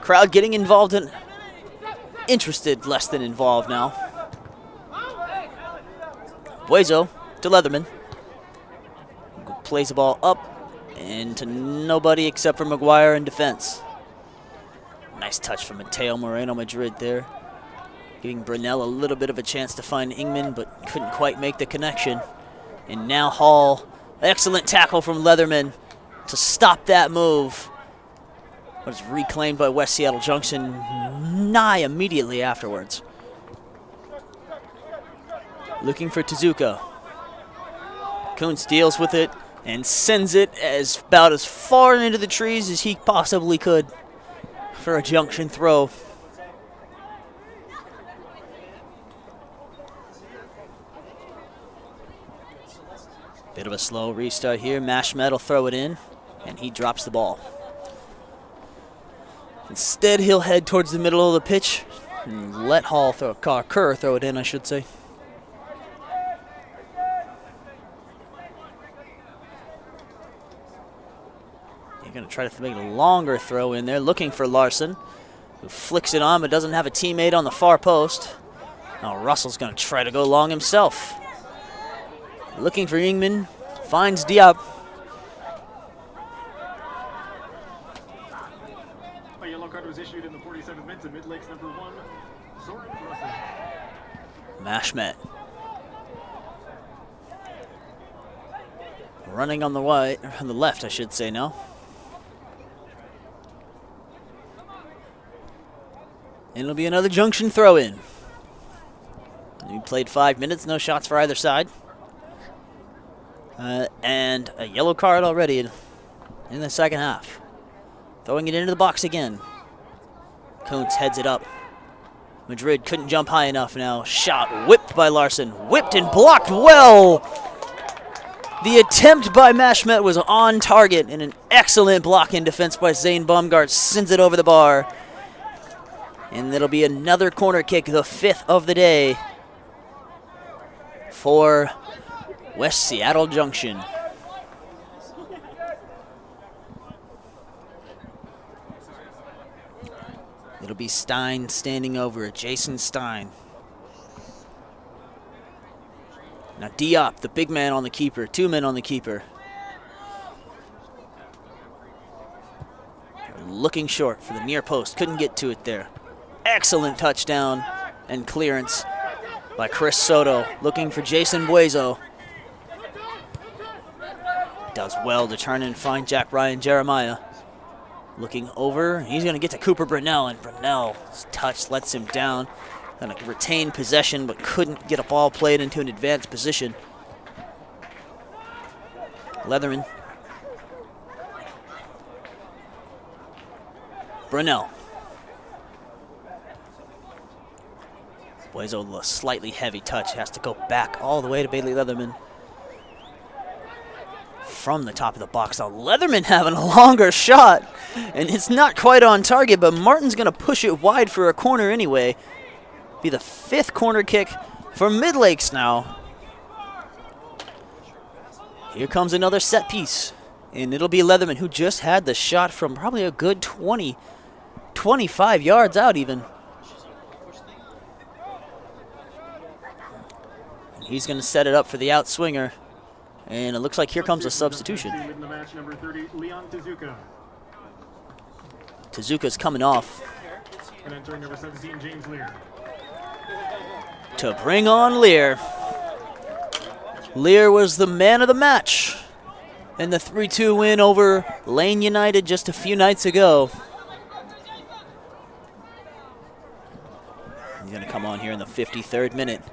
Crowd getting involved in, interested, less than involved now. Buezo to Leatherman. Plays the ball up and to nobody except for McGuire in defense. Nice touch from Mateo Moreno Madrid there. Giving Brunel a little bit of a chance to find Ingman, but couldn't quite make the connection. And now Hall, excellent tackle from Leatherman to stop that move. But it's reclaimed by West Seattle Junction nigh immediately afterwards. Looking for Tezuka. Kuntz deals with it and sends it about as far into the trees as he possibly could for a Junction throw. Bit of a slow restart here. Mashmet will throw it in, and he drops the ball. Instead, he'll head towards the middle of the pitch and let Kerr throw it in, I should say. You're going to try to make a longer throw in there, looking for Larson, who flicks it on but doesn't have a teammate on the far post. Now Russell's going to try to go long himself. Looking for Ingman, finds Diop. A yellow card was issued in the 47th minute to Midlakes number 1, Soren Russell. Mashmet. Running on the on the left, I should say now. And it'll be another Junction throw-in. We played 5 minutes, no shots for either side. And a yellow card already in the second half. Throwing it into the box again. Kuntz heads it up. Madrid couldn't jump high enough now. Shot whipped by Larson. Whipped and blocked well. The attempt by Mashmet was on target, and an excellent block in defense by Zane Baumgart sends it over the bar. And it'll be another corner kick, the 5th of the day for West Seattle Junction. It'll be Stein standing over it, Jason Stein. Now Diop, the big man on the keeper, 2 men on the keeper. Looking short for the near post, couldn't get to it there. Excellent touchdown and clearance by Chris Soto, looking for Jason Buezo. Does well to turn and find Jack Ryan Jeremiah. Looking over, he's going to get to Cooper Brunell, and Brunell's touch lets him down. Going to retain possession, but couldn't get a ball played into an advanced position. Leatherman. Brunell. Buezo, a slightly heavy touch, has to go back all the way to Bailey Leatherman. From the top of the box now, Leatherman having a longer shot, and it's not quite on target, but Martin's going to push it wide for a corner anyway. Be the 5th corner kick for Midlakes now. Here comes another set piece, and it'll be Leatherman, who just had the shot from probably a good 20, 25 yards out even. And he's going to set it up for the outswinger. And it looks like here comes a substitution. Tezuka's coming off. And entering number 17, James Lear. To bring on Lear. Lear was the man of the match in the 3-2 win over Lane United just a few nights ago. He's going to come on here in the 53rd minute.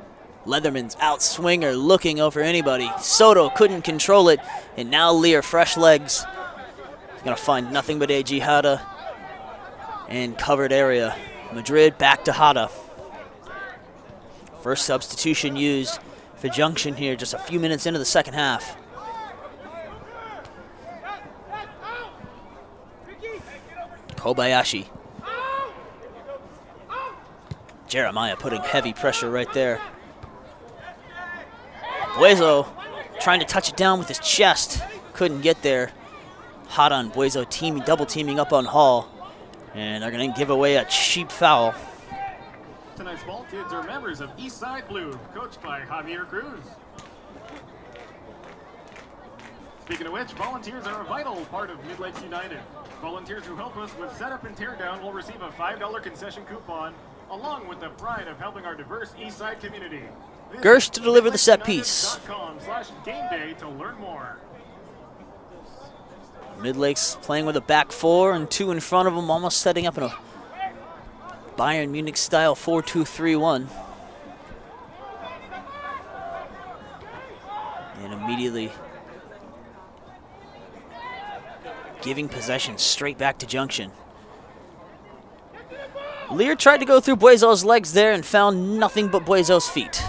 Leatherman's outswinger looking over anybody. Soto couldn't control it, and now Lear, fresh legs. He's going to find nothing but A.G. Hada and covered area. Madrid back to Hada. First substitution used for Junction here just a few minutes into the second half. Kobayashi. Jeremiah putting heavy pressure right there. Buezo trying to touch it down with his chest. Couldn't get there. Hot on Buezo double teaming up on Hall. And they're going to give away a cheap foul. Tonight's ball kids are members of Eastside Blue, coached by Javier Cruz. Speaking of which, volunteers are a vital part of Midlakes United. Volunteers who help us with setup and teardown will receive a $5 concession coupon, along with the pride of helping our diverse Eastside community. Gersh to deliver the set piece. midlakes.com/gameday to learn more. Midlakes playing with a back 4 and 2 in front of them, almost setting up in a Bayern Munich style 4-2-3-1. And immediately giving possession straight back to Junction. Lear tried to go through Buezo's legs there and found nothing but Buezo's feet.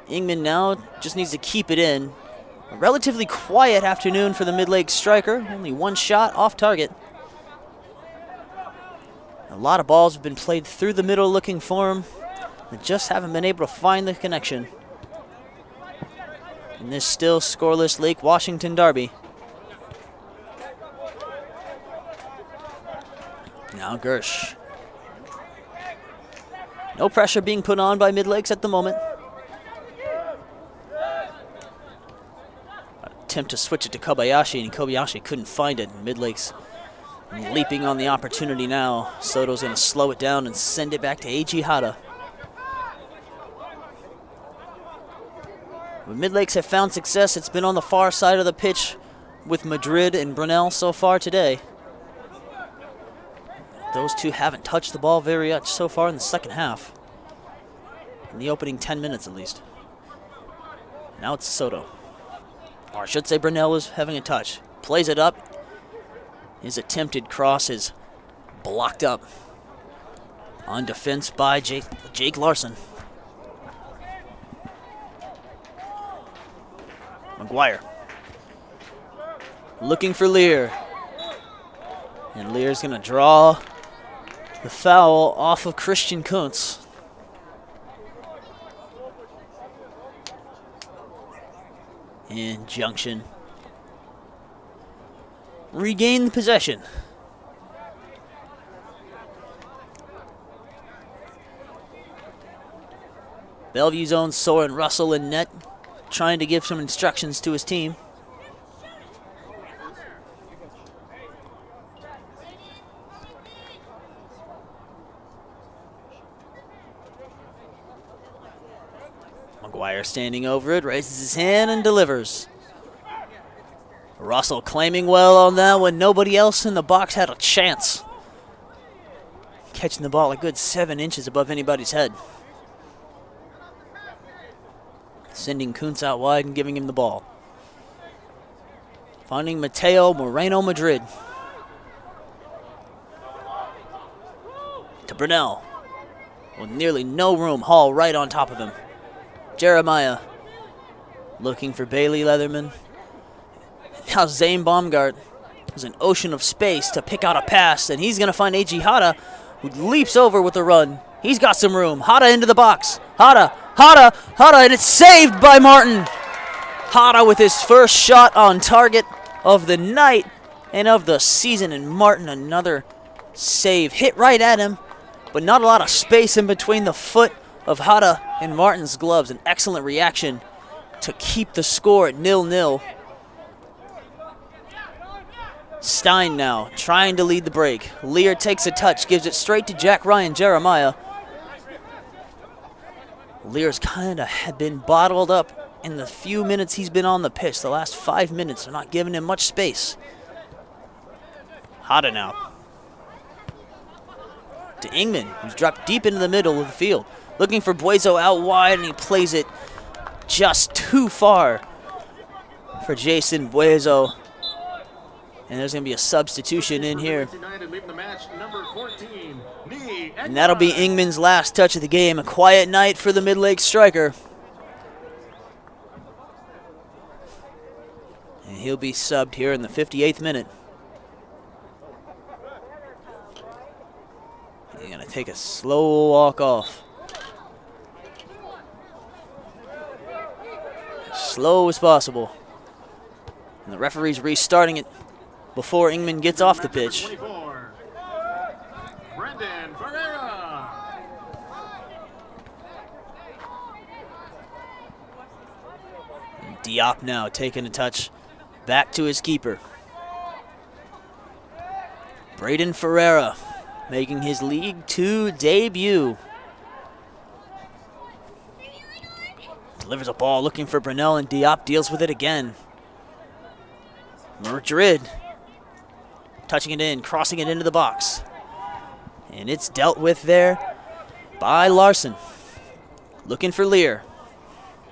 Ingman now just needs to keep it in. A relatively quiet afternoon for the Midlakes striker. Only one shot off target. A lot of balls have been played through the middle looking for him. They just haven't been able to find the connection. In this still scoreless Lake Washington derby. Now Gersh. No pressure being put on by Midlakes at the moment. Attempt to switch it to Kobayashi, and Kobayashi couldn't find it. Midlakes leaping on the opportunity now. Soto's going to slow it down and send it back to A.G. Hada. When Midlakes have found success, it's been on the far side of the pitch with Madrid and Brunel so far today. Those two haven't touched the ball very much so far in the second half. In the opening 10 minutes at least. Now it's Soto. Or I should say Brunel is having a touch. Plays it up. His attempted cross is blocked up on defense by Jake Larson. McGuire looking for Lear. And Lear's going to draw the foul off of Christian Kuntz. And Junction regain the possession. Bellevue's own Soren Russell in net, trying to give some instructions to his team. McGuire standing over it, raises his hand and delivers. Russell claiming well on that when nobody else in the box had a chance. Catching the ball a good 7 inches above anybody's head. Sending Kuntz out wide and giving him the ball. Finding Mateo Moreno Madrid. To Brunel. With nearly no room, Hall right on top of him. Jeremiah looking for Bailey Leatherman. Now Zane Baumgart has an ocean of space to pick out a pass, and he's going to find Eiji Hata, who leaps over with a run. He's got some room. Hata into the box. Hata, and it's saved by Martin. Hata with his first shot on target of the night and of the season, and Martin another save. Hit right at him, but not a lot of space in between the foot of Hata and Martin's gloves. An excellent reaction to keep the score at 0-0. Stein now trying to lead the break. Lear takes a touch, gives it straight to Jack Ryan Jeremiah. Lear's kind of had been bottled up in the few minutes he's been on the pitch. The last 5 minutes are not giving him much space. Hata now. To Ingman, who's dropped deep into the middle of the field. Looking for Buezo out wide, and he plays it just too far for Jason Buezo. And there's going to be a substitution in here. And that'll be Ingman's last touch of the game. A quiet night for the Midlakes striker. And he'll be subbed here in the 58th minute. He's going to take a slow walk off. Slow as possible. And the referee's restarting it before Ingman gets off the pitch. Brendan Ferreira. Diop now taking a touch back to his keeper. Braden Ferreira making his League 2 debut. Delivers a ball looking for Brunel, and Diop deals with it again. Madrid touching it in, crossing it into the box. And it's dealt with there by Larson. Looking for Lear.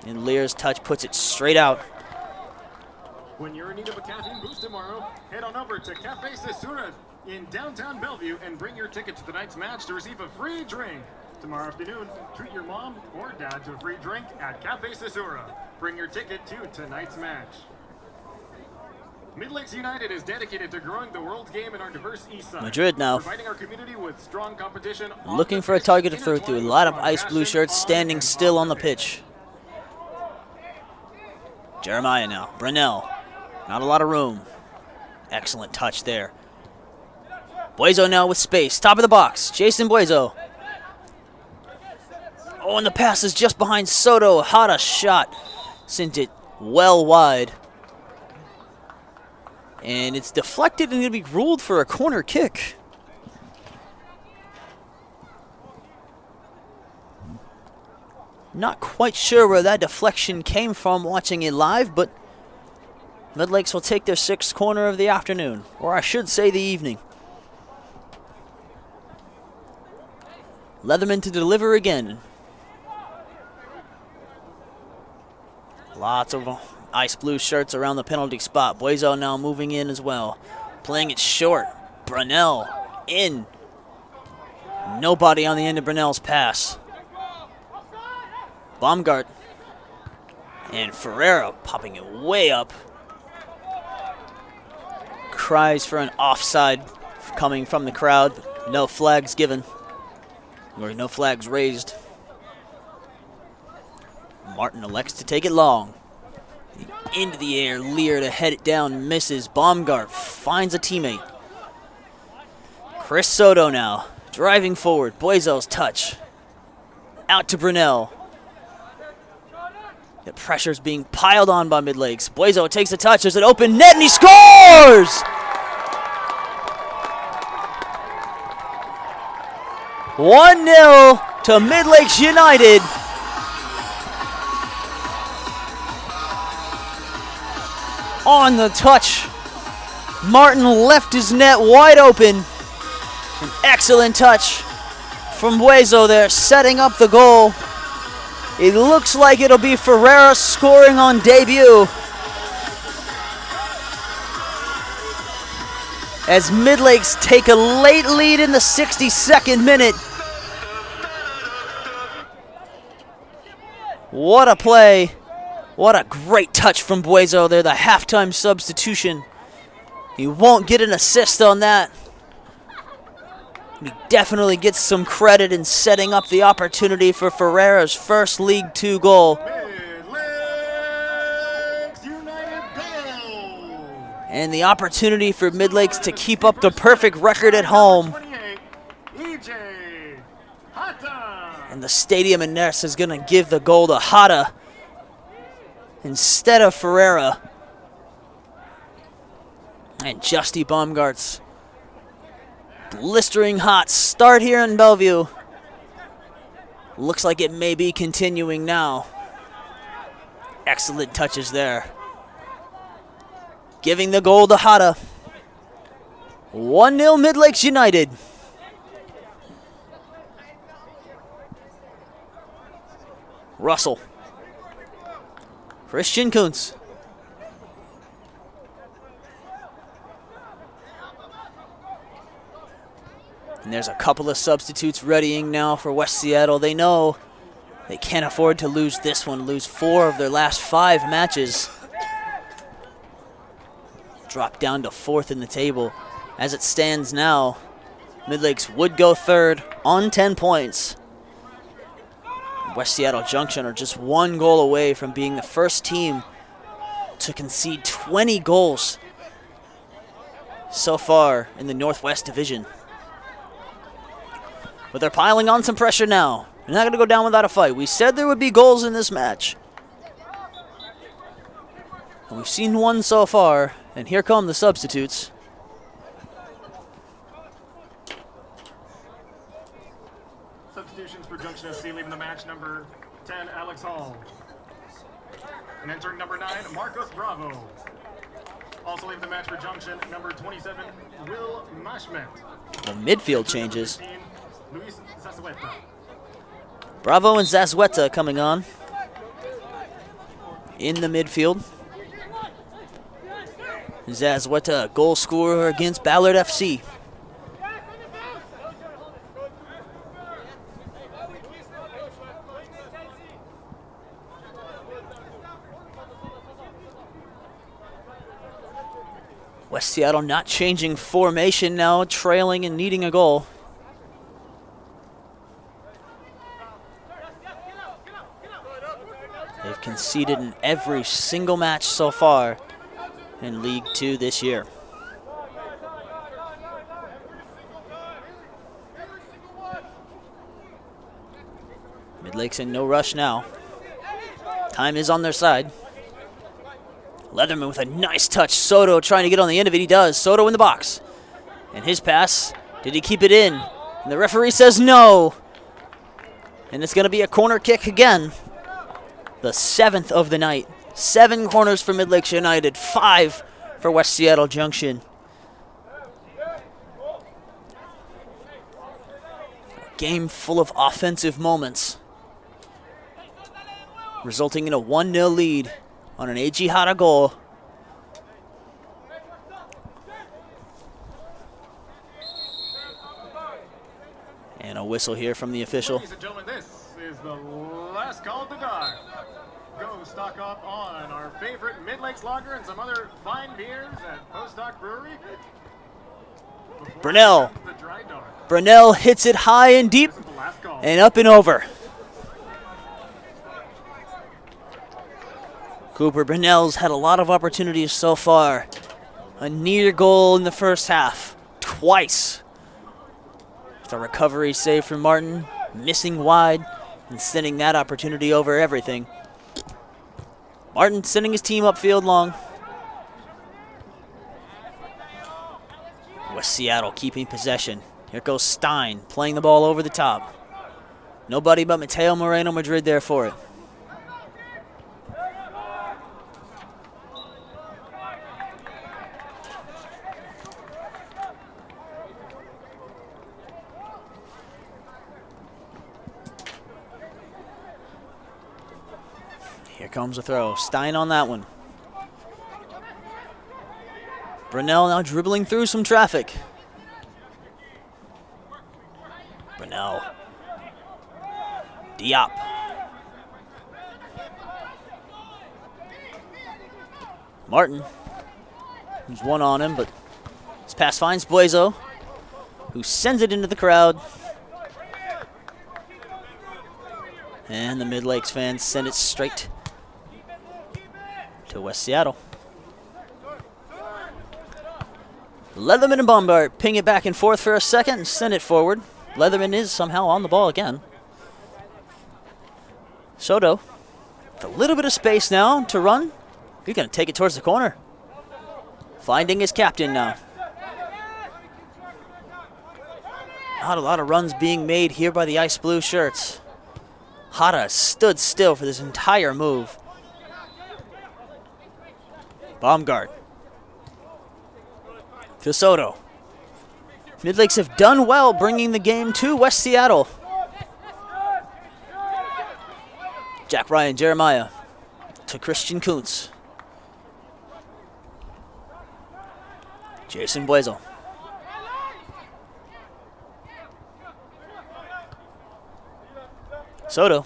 And Lear's touch puts it straight out. When you're in need of a caffeine boost tomorrow, head on over to Cafe Cesura in downtown Bellevue and bring your ticket to tonight's match to receive a free drink. Tomorrow afternoon, treat your mom or dad to a free drink at Cafe Cesura. Bring your ticket to tonight's match. Midlakes United is dedicated to growing the world's game in our diverse east side. Madrid now Providing our community with strong competition. looking for a target to throw through. A lot of ice blue shirts standing still on the pitch. Jeremiah now. Brunel. Not a lot of room. Excellent touch there. Buezo now with space. Top of the box. Jason Buezo. Oh, and the pass is just behind Soto. Hata shot. Sent it well wide. And it's deflected and going to be ruled for a corner kick. Not quite sure where that deflection came from watching it live, but Midlakes will take their 6th corner of the afternoon, or I should say the evening. Leatherman to deliver again. Lots of ice blue shirts around the penalty spot. Buezo now moving in as well. Playing it short. Brunel in. Nobody on the end of Brunel's pass. Baumgart and Ferreira popping it way up. Cries for an offside coming from the crowd. No flags given. Or no flags raised. Martin elects to take it long. Into the air, Lear to head it down, misses. Baumgart finds a teammate. Chris Soto now, driving forward. Buezo's touch. Out to Brunel. The pressure's being piled on by Midlakes. Buezo takes a touch, there's an open net, and he scores! 1-0 to Midlakes United. On the touch Martin left his net wide open. An excellent touch from Buezo there, setting up the goal. It looks like it'll be Ferreira scoring on debut, as Midlakes take a late lead in the 62nd minute. What a play. What a great touch from Buezo there, the halftime substitution. He won't get an assist on that. He definitely gets some credit in setting up the opportunity for Ferreira's first League Two goal. Midlakes United goal. And the opportunity for Midlakes to keep up the perfect record at home. 28, EJ Hata. And the stadium in Ness is going to give the goal to Hata instead of Ferreira. And Justy Baumgart's blistering hot start here in Bellevue. Looks like it may be continuing now. Excellent touches there. Giving the goal to Hata. 1-0 Midlakes United. Russell. Christian Kuntz. And there's a couple of substitutes readying now for West Seattle. They know they can't afford to lose this one, lose 4 of their last 5 matches. Drop down to 4th in the table. As it stands now, Midlakes would go 3rd on 10 points. West Seattle Junction are just 1 goal away from being the first team to concede 20 goals so far in the Northwest Division. But they're piling on some pressure now. They're not going to go down without a fight. We said there would be goals in this match. And we've seen 1 so far, and here come the substitutes. Substitutions for Junction FC leaving the match. Number 10, Alex Hall. And entering number 9, Marcos Bravo. Also leaving the match for Junction, number 27, Will Mashmet. The midfield changes. 13, Luis Zazueta. Bravo and Zazueta coming on in the midfield. Zazueta, a goal scorer against Ballard FC. West Seattle not changing formation now, trailing and needing a goal. They've conceded in every single match so far in League Two this year. Midlakes in no rush now. Time is on their side. Leatherman with a nice touch. Soto trying to get on the end of it. He does. Soto in the box. And his pass. Did he keep it in? And the referee says no. And it's going to be a corner kick again. The 7th of the night. 7 corners for Midlakes United. 5 for West Seattle Junction. A game full of offensive moments, resulting in a 1-0 lead on an AG Hata goal. And a whistle here from the official. Ladies and gentlemen, this is the last call of the dark. Go stock up on our favorite Midlakes lager and some other fine beers at Postdoc Brewery. Brunel. The dry dark. Brunel hits it high and deep This is the last call. and up and over. Cooper Brunel's had a lot of opportunities so far. A near goal in the first half, twice. With a recovery save from Martin, missing wide and sending that opportunity over everything. Martin sending his team upfield long. West Seattle keeping possession. Here goes Stein playing the ball over the top. Nobody but Mateo Moreno Madrid there for it. Here comes a throw. Stein on that one. Brunel now dribbling through some traffic. Brunel. Diop. Martin. There's one on him, but his pass finds Buezo, who sends it into the crowd. And the Midlakes fans send it straight to West Seattle. Leatherman and Bombard ping it back and forth for a second and send it forward. Leatherman is somehow on the ball again. Soto, with a little bit of space now to run. He's going to take it towards the corner. Finding his captain now. Not a lot of runs being made here by the ice blue shirts. Hara stood still for this entire move. Baumgart. To Soto. Midlakes have done well bringing the game to West Seattle. Jack Ryan Jeremiah to Christian Kuntz. Jason Buezo. Soto.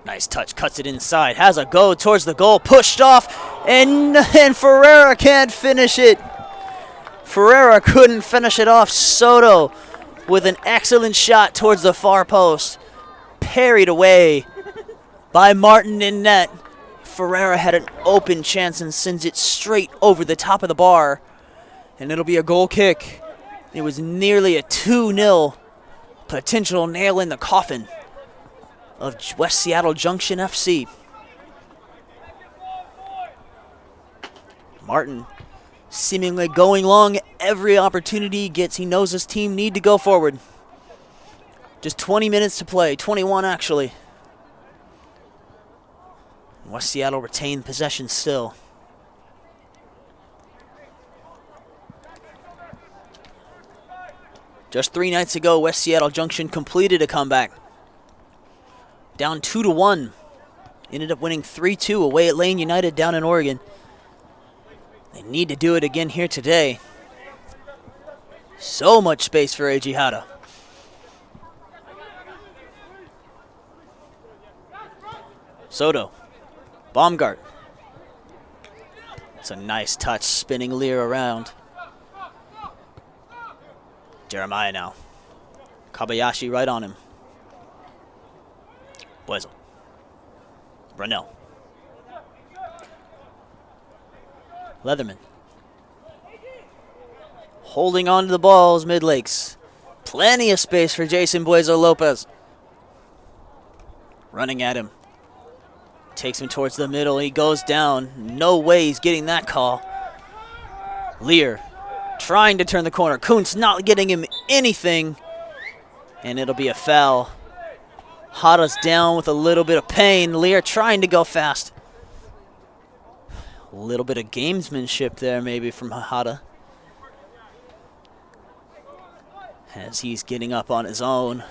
Nice touch, cuts it inside, has a go towards the goal, pushed off, and Ferreira can't finish it. Ferreira couldn't finish it off. Soto with an excellent shot towards the far post. Parried away by Martin in net. Ferreira had an open chance and sends it straight over the top of the bar. And it'll be a goal kick. It was nearly a 2-0 potential nail in the coffin of West Seattle Junction FC. Martin seemingly going long every opportunity he gets. He knows his team need to go forward. Just 20 minutes to play, 21 actually. West Seattle retained possession still. Just 3 nights ago, West Seattle Junction completed a comeback. Down 2-1. Ended up winning 3-2 away at Lane United down in Oregon. They need to do it again here today. So much space for A.G. Hada. Soto. Baumgart. It's a nice touch, spinning Lear around. Jeremiah now. Kabayashi right on him. Buezo. Brunel. Leatherman. Holding on to the balls, Midlakes. Plenty of space for Jason Buezo Lopez. Running at him. Takes him towards the middle. He goes down. No way he's getting that call. Lear trying to turn the corner. Kuntz not getting him anything. And it'll be a foul. Hada's down with a little bit of pain. Lear trying to go fast. A little bit of gamesmanship there maybe from Hada. As he's getting up on his own.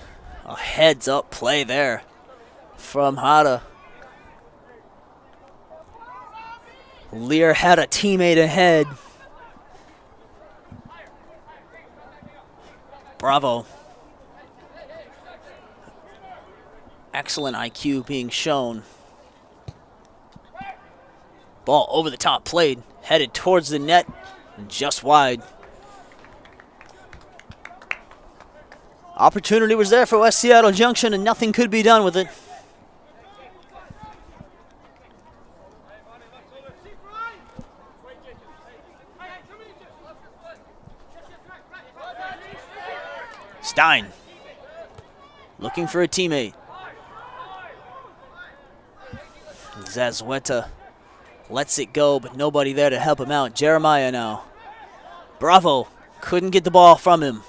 A heads-up play there from Hada. Lear had a teammate ahead. Bravo. Excellent IQ being shown. Ball over the top played, headed towards the net, just wide. Opportunity was there for West Seattle Junction and nothing could be done with it. Stein. Looking for a teammate. Zazueta lets it go, but nobody there to help him out. Jeremiah now. Bravo. Couldn't get the ball from him.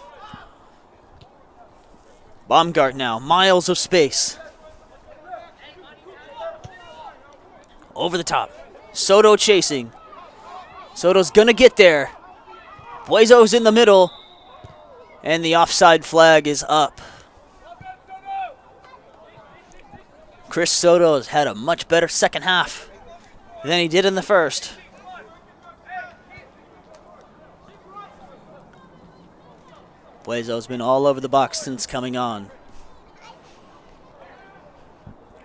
Baumgart now. Miles of space. Over the top. Soto chasing. Soto's going to get there. Buezo's in the middle. And the offside flag is up. Chris Soto has had a much better second half than he did in the first. Buezo's been all over the box since coming on.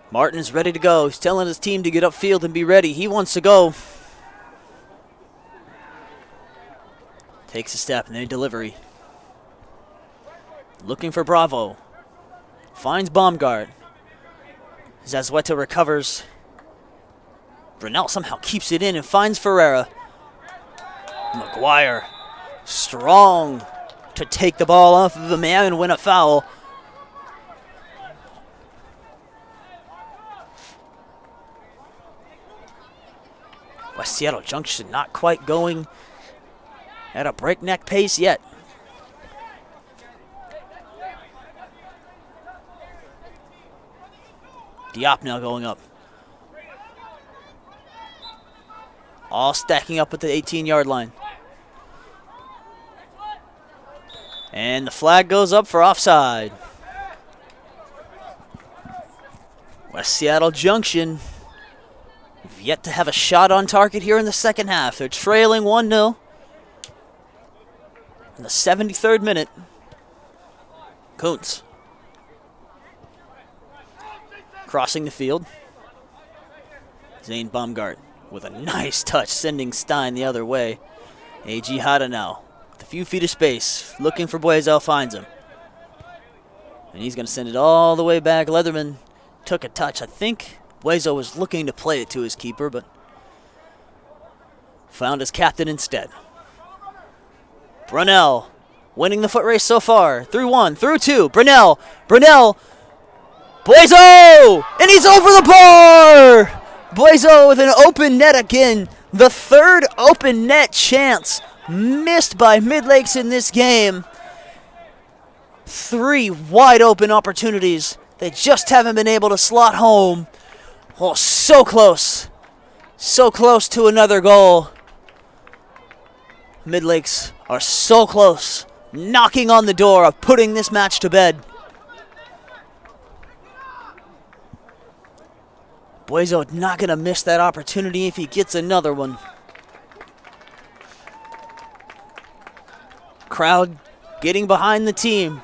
Martin is ready to go. He's telling his team to get upfield and be ready. He wants to go. Takes a step and then a delivery. Looking for Bravo. Finds Baumgart. Zazueta recovers. Brunel somehow keeps it in and finds Ferreira. McGuire, strong to take the ball off of the man and win a foul. West Seattle Junction not quite going at a breakneck pace yet. Diop now going up. All stacking up at the 18-yard line. And the flag goes up for offside. West Seattle Junction have yet to have a shot on target here in the second half. They're trailing 1-0 in the 73rd minute. Kuntz crossing the field. Zane Baumgart with a nice touch, sending Stein the other way. A.G. Hada now with a few feet of space, looking for Buezo, finds him. And he's going to send it all the way back. Leatherman took a touch. I think Buezo was looking to play it to his keeper, but found his captain instead. Brunel winning the foot race so far. Through one, through two. Brunel, Buezo! And he's over the bar! Buezo with an open net again. The third open net chance missed by Midlakes in this game. 3 wide open opportunities. They just haven't been able to slot home. Oh, so close. So close to another goal. Midlakes are so close, knocking on the door of putting this match to bed. Buezo not going to miss that opportunity if he gets another one. Crowd getting behind the team.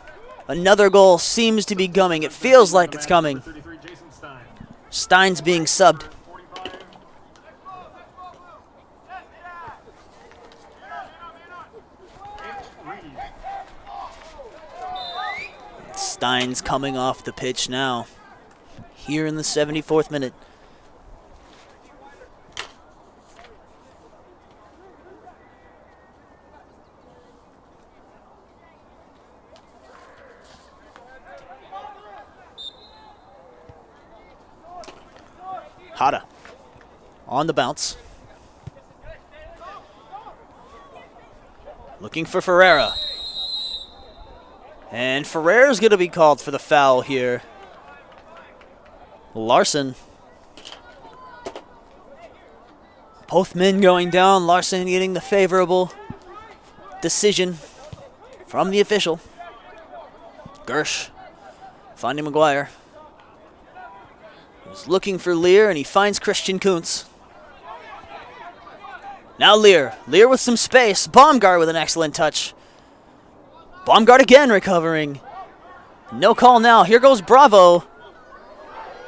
Another goal seems to be coming. It feels like it's coming. Stein's being subbed. Stein's coming off the pitch now. Here in the 74th minute. Hada on the bounce. Looking for Ferreira. And Ferreira's going to be called for the foul here. Larson. Both men going down. Larson getting the favorable decision from the official. Gersh finding McGuire. He's looking for Lear, and he finds Christian Kuntz. Now Lear. Lear with some space. Baumgart with an excellent touch. Baumgart again recovering. No call now. Here goes Bravo.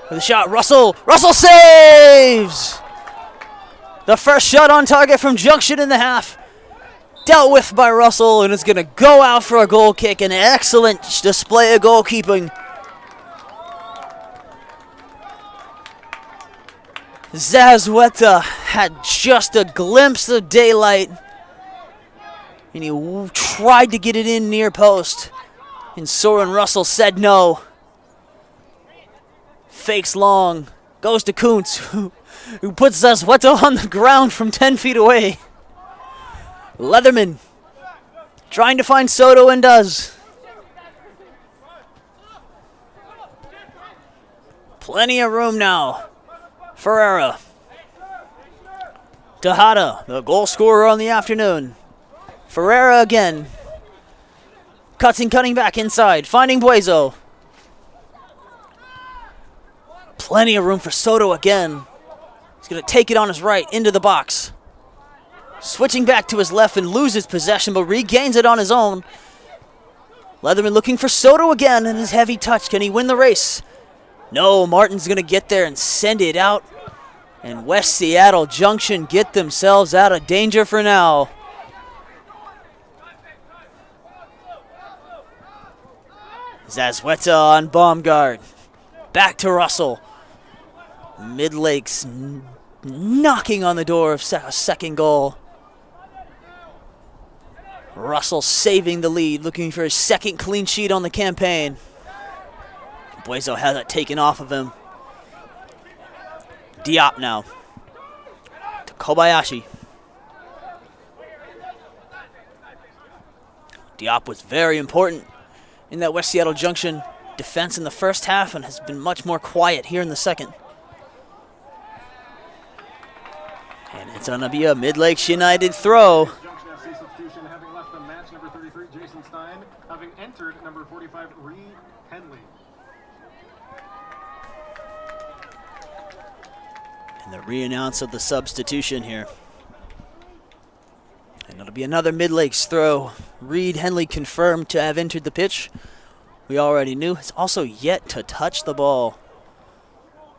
With a shot. Russell saves! The first shot on target from Junction in the half. Dealt with by Russell, and it's going to go out for a goal kick. An excellent display of goalkeeping. Zazueta had just a glimpse of daylight, and he tried to get it in near post, and Soren Russell said no. Fakes long, goes to Kuntz, who puts Zazueta on the ground from 10 feet away. Leatherman trying to find Soto and does. Plenty of room now. Ferreira. Tejada, the goal scorer on the afternoon. Ferreira again. Cutting back inside, finding Buezo. Plenty of room for Soto again. He's going to take it on his right into the box. Switching back to his left and loses possession, but regains it on his own. Leatherman looking for Soto again and his heavy touch. Can he win the race? No, Martin's going to get there and send it out. And West Seattle Junction get themselves out of danger for now. Zazueta on bomb guard. Back to Russell. Midlakes knocking on the door of a second goal. Russell saving the lead, looking for his second clean sheet on the campaign. Buezo has it taken off of him. Diop now to Kobayashi. Diop was very important in that West Seattle Junction defense in the first half and has been much more quiet here in the second. And it's going to be a Midlakes United throw. Junction FC substitution having left the match, number 33, Jason Stein, having entered number 45, Reed Henley. And the re-announce of the substitution here. And it'll be another Midlakes throw. Reed Henley confirmed to have entered the pitch. We already knew. He's also yet to touch the ball.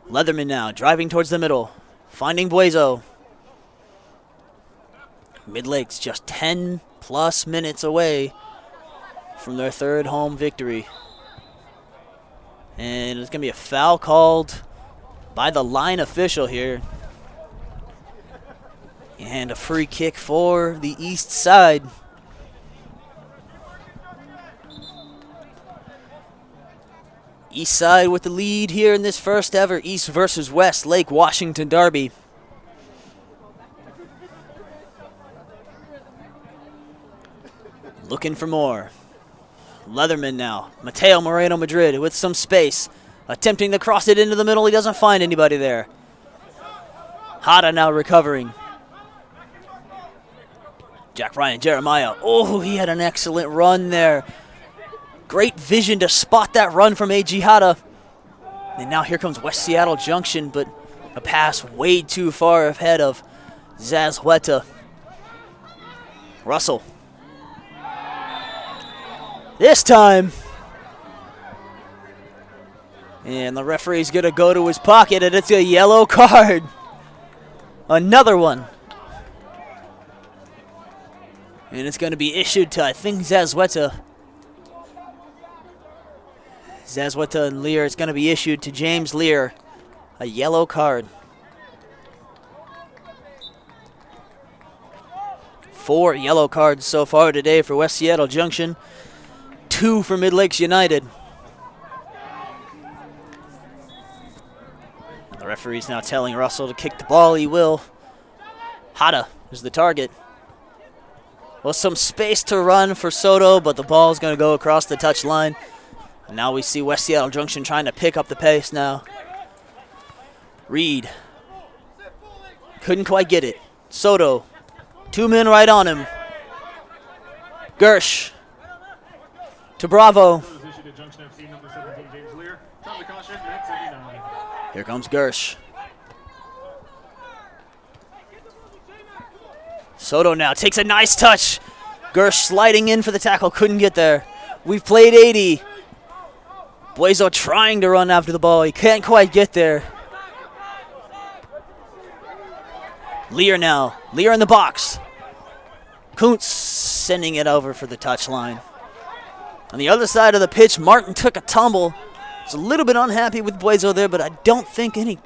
Leatherman now driving towards the middle. Finding Buezo. Midlakes just 10 plus minutes away from their third home victory. And it's going to be a foul called by the line official here. And a free kick for the east side. East side with the lead here in this first ever East versus West Lake Washington derby. Looking for more. Leatherman now. Mateo Moreno Madrid with some space. Attempting to cross it into the middle. He doesn't find anybody there. Hada now recovering. Jack Ryan Jeremiah. Oh, he had an excellent run there. Great vision to spot that run from A.G. Hada. And now here comes West Seattle Junction, but a pass way too far ahead of Zazueta. Russell. This time. And the referee's going to go to his pocket, and it's a yellow card. Another one. And it's going to be issued to, I think, Zazueta. Zazueta and Lear. It's going to be issued to James Lear. A yellow card. 4 yellow cards so far today for West Seattle Junction. 2 for Midlakes United. The referee's now telling Russell to kick the ball. He will. Hada is the target. Well, some space to run for Soto, but the ball is going to go across the touch line. And now we see West Seattle Junction trying to pick up the pace now. Reed. Couldn't quite get it. Soto. 2 men right on him. Gersh. To Bravo. Here comes Gersh. Soto now takes a nice touch. Gersh sliding in for the tackle. Couldn't get there. We've played 80. Buezo trying to run after the ball. He can't quite get there. Lear now. Lear in the box. Kuntz sending it over for the touchline. On the other side of the pitch, Martin took a tumble. Was a little bit unhappy with Buezo there, but I don't think any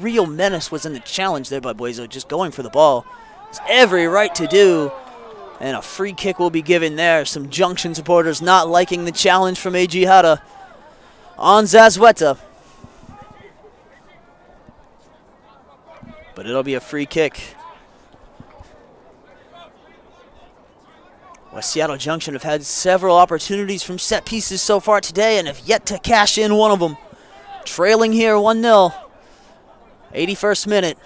real menace was in the challenge there by Buezo, just going for the ball. It's every right to do. And a free kick will be given there. Some Junction supporters not liking the challenge from A.G. Hada on Zazueta. But it'll be a free kick. West Seattle Junction have had several opportunities from set pieces so far today and have yet to cash in one of them. Trailing here 1-0. 81st minute.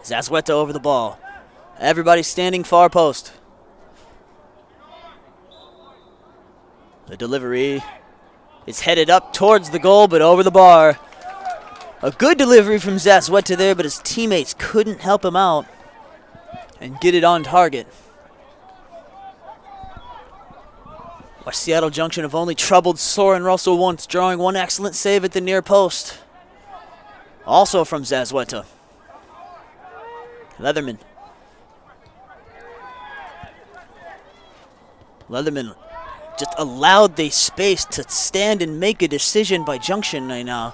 Zazueta over the ball. Everybody standing far post. The delivery. It's headed up towards the goal, but over the bar. A good delivery from Zazweta there, but his teammates couldn't help him out and get it on target. West Seattle Junction have only troubled Soren Russell once, drawing one excellent save at the near post. Also from Zazweta. Leatherman just allowed the space to stand and make a decision by Junction right now.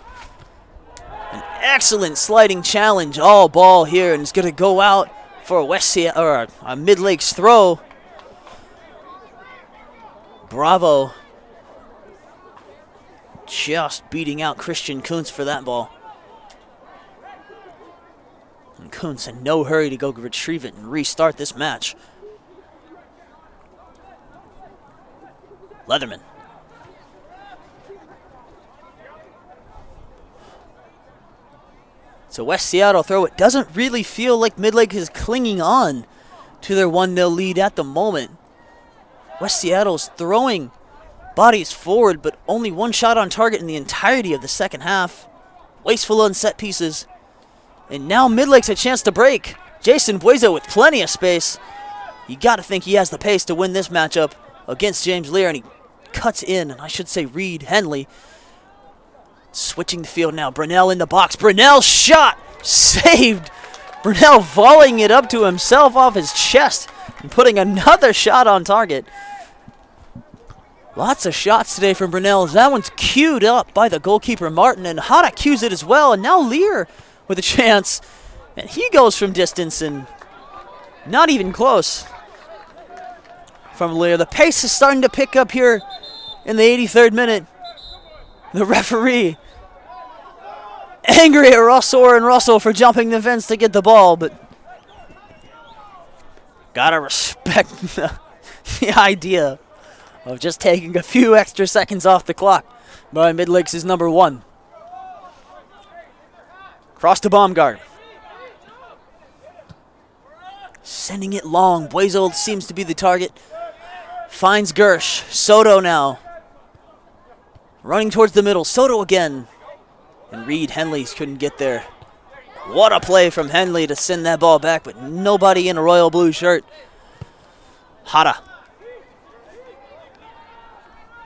An excellent sliding challenge, all ball here, and it's going to go out for a Midlakes throw. Bravo just beating out Christian Kuntz for that ball. And Kuntz in no hurry to go retrieve it and restart this match. Leatherman. So West Seattle throw. It doesn't really feel like Midlake is clinging on to their 1-0 lead at the moment. West Seattle's throwing bodies forward, but only one shot on target in the entirety of the second half. Wasteful on set pieces. And now Midlake's a chance to break. Jason Buezo with plenty of space. You got to think he has the pace to win this matchup against James Lear, and he cuts in, and I should say Reed Henley. Switching the field now. Brunel in the box. Brunel's shot saved. Brunel volleying it up to himself off his chest and putting another shot on target. Lots of shots today from Brunel. That one's queued up by the goalkeeper Martin, and Hada cues it as well. And now Lear with a chance, and he goes from distance and not even close from Lear. The pace is starting to pick up here in the 83rd minute. The referee angry at Soren Russell for jumping the fence to get the ball, but gotta respect the idea of just taking a few extra seconds off the clock by Midlakes' number 1. Cross to Baumgart. Sending it long. Buezo seems to be the target. Finds Gersh. Soto now. Running towards the middle. Soto again. And Reed Henley couldn't get there. What a play from Henley to send that ball back, but nobody in a royal blue shirt. Hada.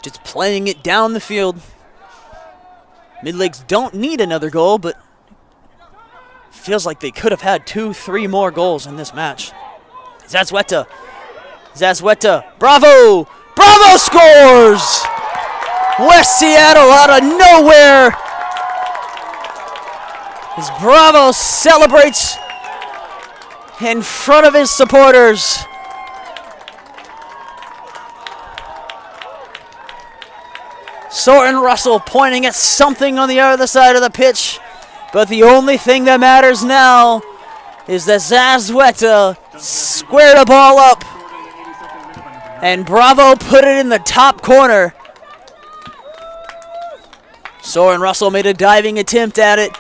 Just playing it down the field. Midlakes don't need another goal, but feels like they could have had 2-3 more goals in this match. Zazweta. Bravo! Bravo scores! West Seattle out of nowhere. As Bravo celebrates in front of his supporters. Soren Russell pointing at something on the other side of the pitch. But the only thing that matters now is that Zazweta squared a ball up. And Bravo put it in the top corner. Soren Russell made a diving attempt at it,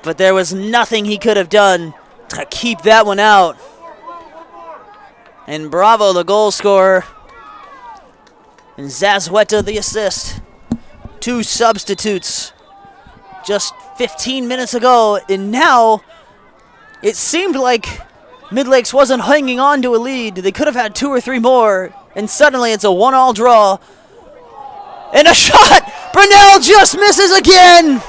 but there was nothing he could have done to keep that one out. And Bravo, the goal scorer, and Zazweta, the assist. 2 substitutes just 15 minutes ago, and now it seemed like Midlakes wasn't hanging on to a lead. They could have had 2 or 3 more, and suddenly it's a 1-1 draw. And a shot! Brunel just misses again!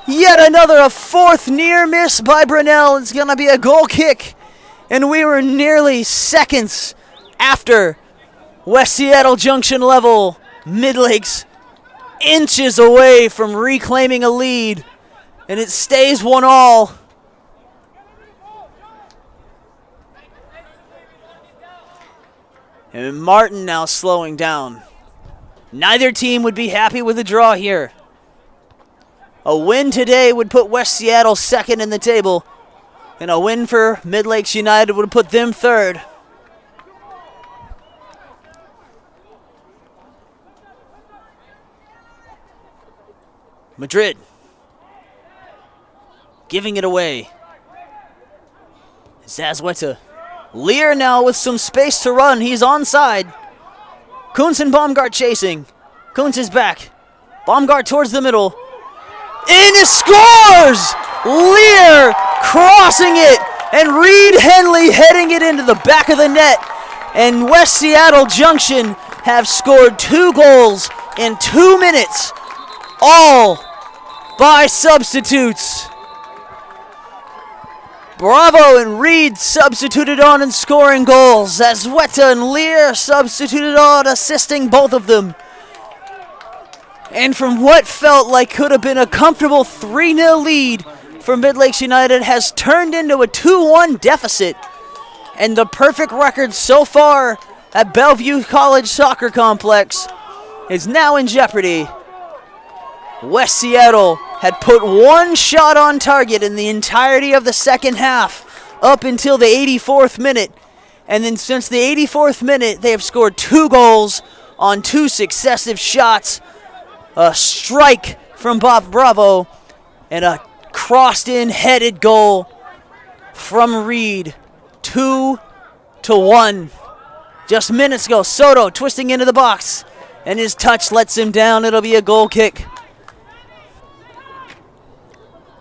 Yet another, a 4th near miss by Brunel. It's going to be a goal kick. And we were nearly seconds after West Seattle Junction level. Midlakes inches away from reclaiming a lead. And it stays 1-1. And Martin now slowing down. Neither team would be happy with a draw here. A win today would put West Seattle 2nd in the table, and a win for Midlakes United would put them 3rd. Madrid giving it away. Zazweta. Lear now with some space to run. He's onside. Kuntz and Baumgart chasing. Kuntz is back. Baumgart towards the middle. And it scores! Lear crossing it, and Reed Henley heading it into the back of the net. And West Seattle Junction have scored 2 goals in 2 minutes, all by substitutes. Bravo and Reed substituted on and scoring goals. Zazweta and Lear substituted on, assisting both of them. And from what felt like could have been a comfortable 3-0 lead for Midlakes United has turned into a 2-1 deficit. And the perfect record so far at Bellevue College Soccer Complex is now in jeopardy. West Seattle had put 1 shot on target in the entirety of the second half up until the 84th minute. And then since the 84th minute, they have scored 2 goals on 2 successive shots. A strike from Bob Bravo and a crossed-in headed goal from Reed. 2-1. Just minutes ago, Soto twisting into the box, and his touch lets him down. It'll be a goal kick.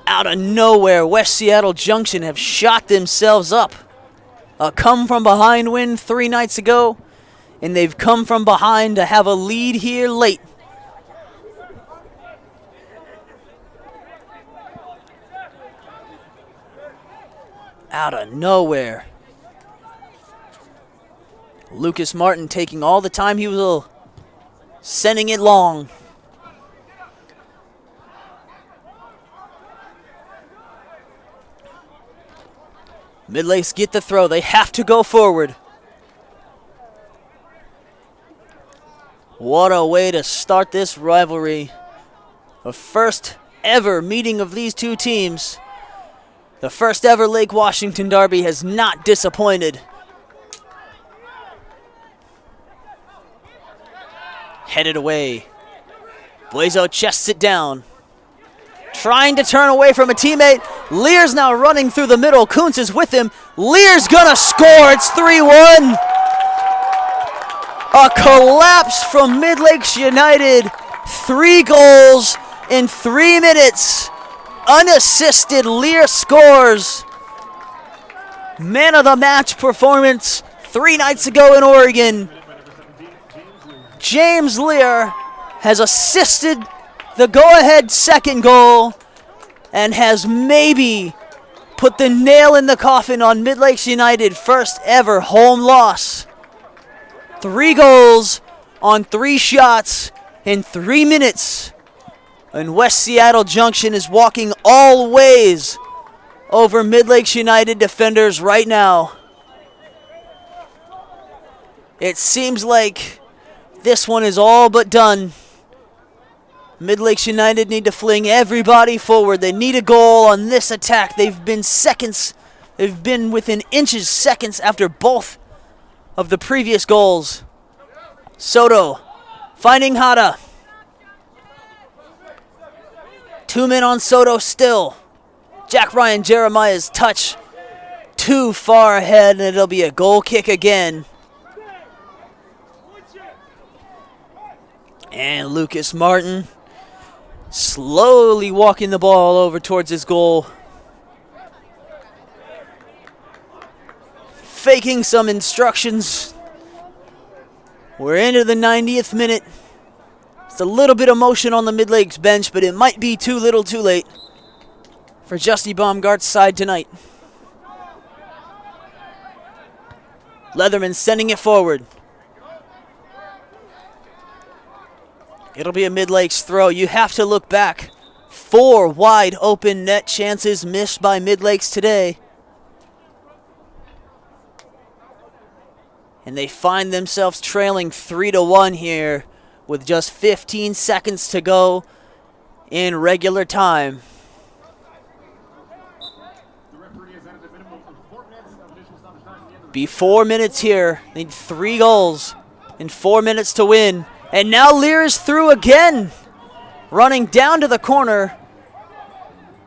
Out of nowhere, West Seattle Junction have shot themselves up. A come-from-behind win 3 nights ago, and they've come from behind to have a lead here late. Out of nowhere. Lucas Martin taking all the time he will, sending it long. Midlakes get the throw. They have to go forward. What a way to start this rivalry. The first ever meeting of these two teams. The first ever Lake Washington derby has not disappointed. Headed away. Blazo chests it down. Trying to turn away from a teammate. Lear's now running through the middle. Kuntz is with him. Lear's gonna score. It's 3-1. A collapse from Midlakes United. 3 goals in 3 minutes. Unassisted, Lear scores. Man of the match performance 3 nights ago in Oregon. James Lear has assisted the go-ahead second goal and has maybe put the nail in the coffin on Midlakes United first ever home loss. 3 goals on 3 shots in 3 minutes. And West Seattle Junction is walking all ways over Midlakes United defenders right now. It seems like this one is all but done. Midlakes United need to fling everybody forward. They need a goal on this attack. They've been seconds. They've been within inches, seconds after both of the previous goals. Soto finding Hada. 2 men on Soto still. Jack Ryan Jeremiah's touch too far ahead, and it'll be a goal kick again. And Lucas Martin slowly walking the ball over towards his goal. Faking some instructions. We're into the 90th minute. It's a little bit of motion on the Midlakes bench, but it might be too little too late for Justy Baumgart's side tonight. Leatherman sending it forward. It'll be a Midlakes throw. You have to look back. 4 wide open net chances missed by Midlakes today. And they find themselves trailing 3-1 here with just 15 seconds to go in regular time. Be 4 minutes here. Need 3 goals in 4 minutes to win. And now Lear is through again. Running down to the corner.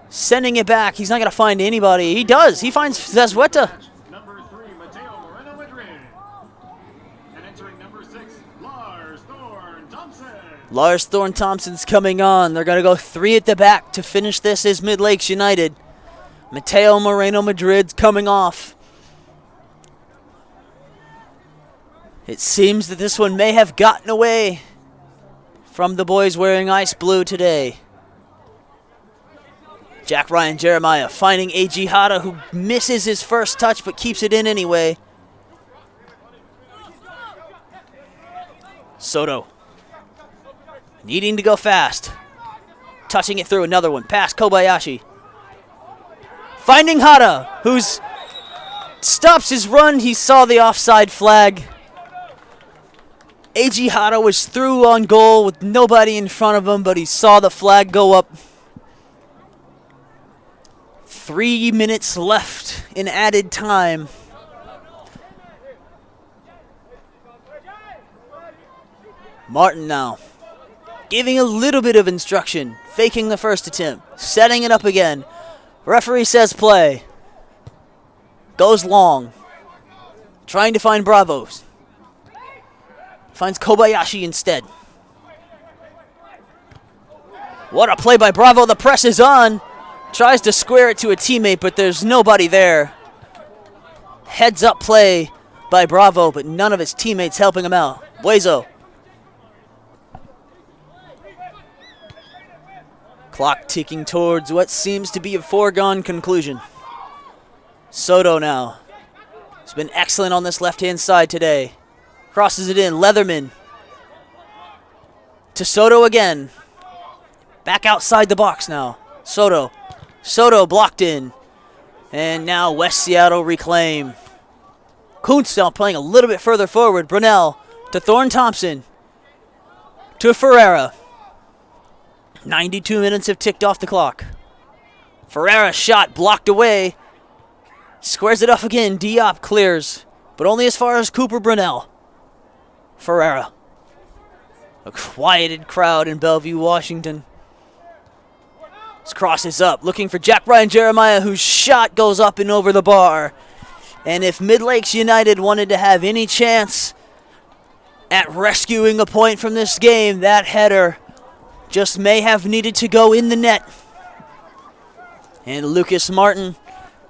Sending it back. He's not going to find anybody. He does. He finds Zazweta. Number 3, Mateo Moreno Madrid. And entering number 6, Lars Thorne Thompson. Lars Thorne Thompson's coming on. They're going to go 3 at the back to finish this as Midlakes United. Mateo Moreno Madrid's coming off. It seems that this one may have gotten away from the boys wearing ice blue today. Jack Ryan Jeremiah finding A.G. Hata, who misses his first touch but keeps it in anyway. Soto needing to go fast. Touching it through another one. Past Kobayashi. Finding Hata, who's stops his run. He saw the offside flag. A.G. Hata was through on goal with nobody in front of him, but he saw the flag go up. 3 minutes left in added time. Martin now giving a little bit of instruction, faking the first attempt, setting it up again. Referee says play. Goes long. Trying to find Bravos. Finds Kobayashi instead. What a play by Bravo. The press is on. Tries to square it to a teammate, but there's nobody there. Heads up play by Bravo, but none of his teammates helping him out. Buezo. Clock ticking towards what seems to be a foregone conclusion. Soto now. He's been excellent on this left-hand side today. Crosses it in. Leatherman. To Soto again. Back outside the box now. Soto. Soto blocked in. And now West Seattle reclaim. Kuntz now playing a little bit further forward. Brunel to Thorne Thompson. To Ferreira. 92 minutes have ticked off the clock. Ferreira's shot blocked away. Squares it off again. Diop clears, but only as far as Cooper Brunel. Ferreira. A quieted crowd in Bellevue, Washington. This cross is up, looking for Jack Ryan Jeremiah, whose shot goes up and over the bar. And if Midlakes United wanted to have any chance at rescuing a point from this game, that header just may have needed to go in the net. And Lucas Martin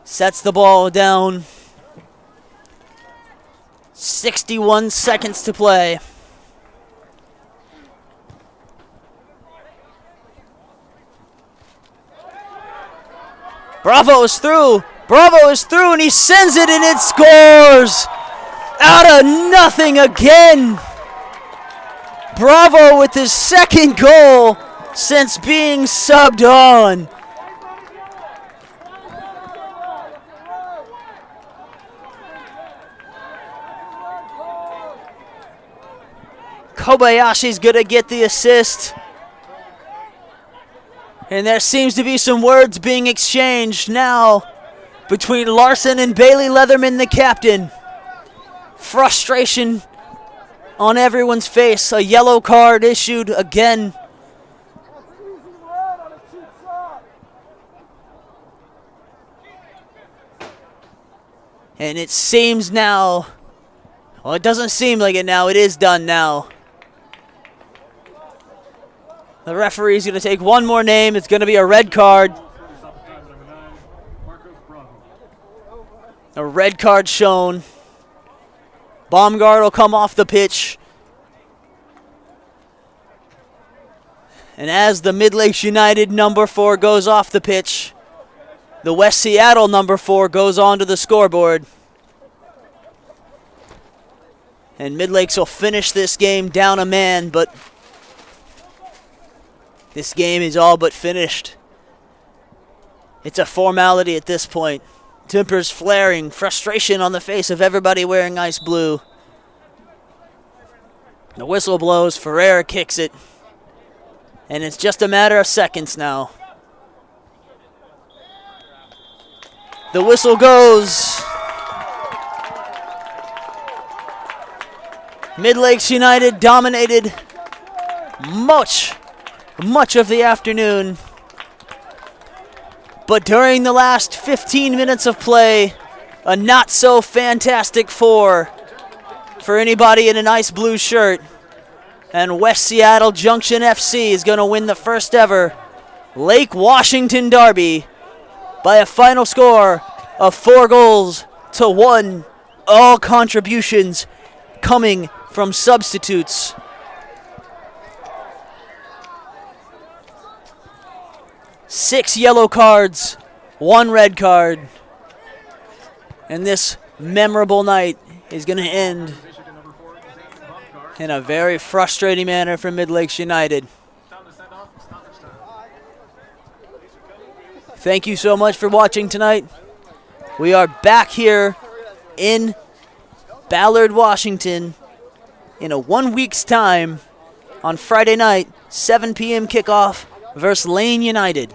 sets the ball down. 61 seconds to play. Bravo is through. Bravo is through, and he sends it, and it scores. Out of nothing again. Bravo with his second goal since being subbed on. Kobayashi's going to get the assist. And there seems to be some words being exchanged now between Larson and Bailey Leatherman, the captain. Frustration on everyone's face. A yellow card issued again. And it seems now, well, it doesn't seem like it now. It is done now. The referee's going to take one more name. It's going to be a red card. A red card shown. Baumgart will come off the pitch. And as the Midlakes United number 4 goes off the pitch, the West Seattle number 4 goes onto the scoreboard. And Midlakes will finish this game down a man, but this game is all but finished. It's a formality at this point. Tempers flaring, frustration on the face of everybody wearing ice blue. The whistle blows, Ferreira kicks it. And it's just a matter of seconds now. The whistle goes. Midlakes United dominated much of the afternoon. But during the last 15 minutes of play, a not-so-fantastic 4 for anybody in an ice blue shirt. And West Seattle Junction FC is going to win the first ever Lake Washington Derby by a final score of 4-1. All contributions coming from substitutes. Six yellow cards, 1 red card. And this memorable night is going to end in a very frustrating manner for Midlakes United. Thank you so much for watching tonight. We are back here in Ballard, Washington in a 1 week's time on Friday night, 7 p.m. kickoff versus Lane United.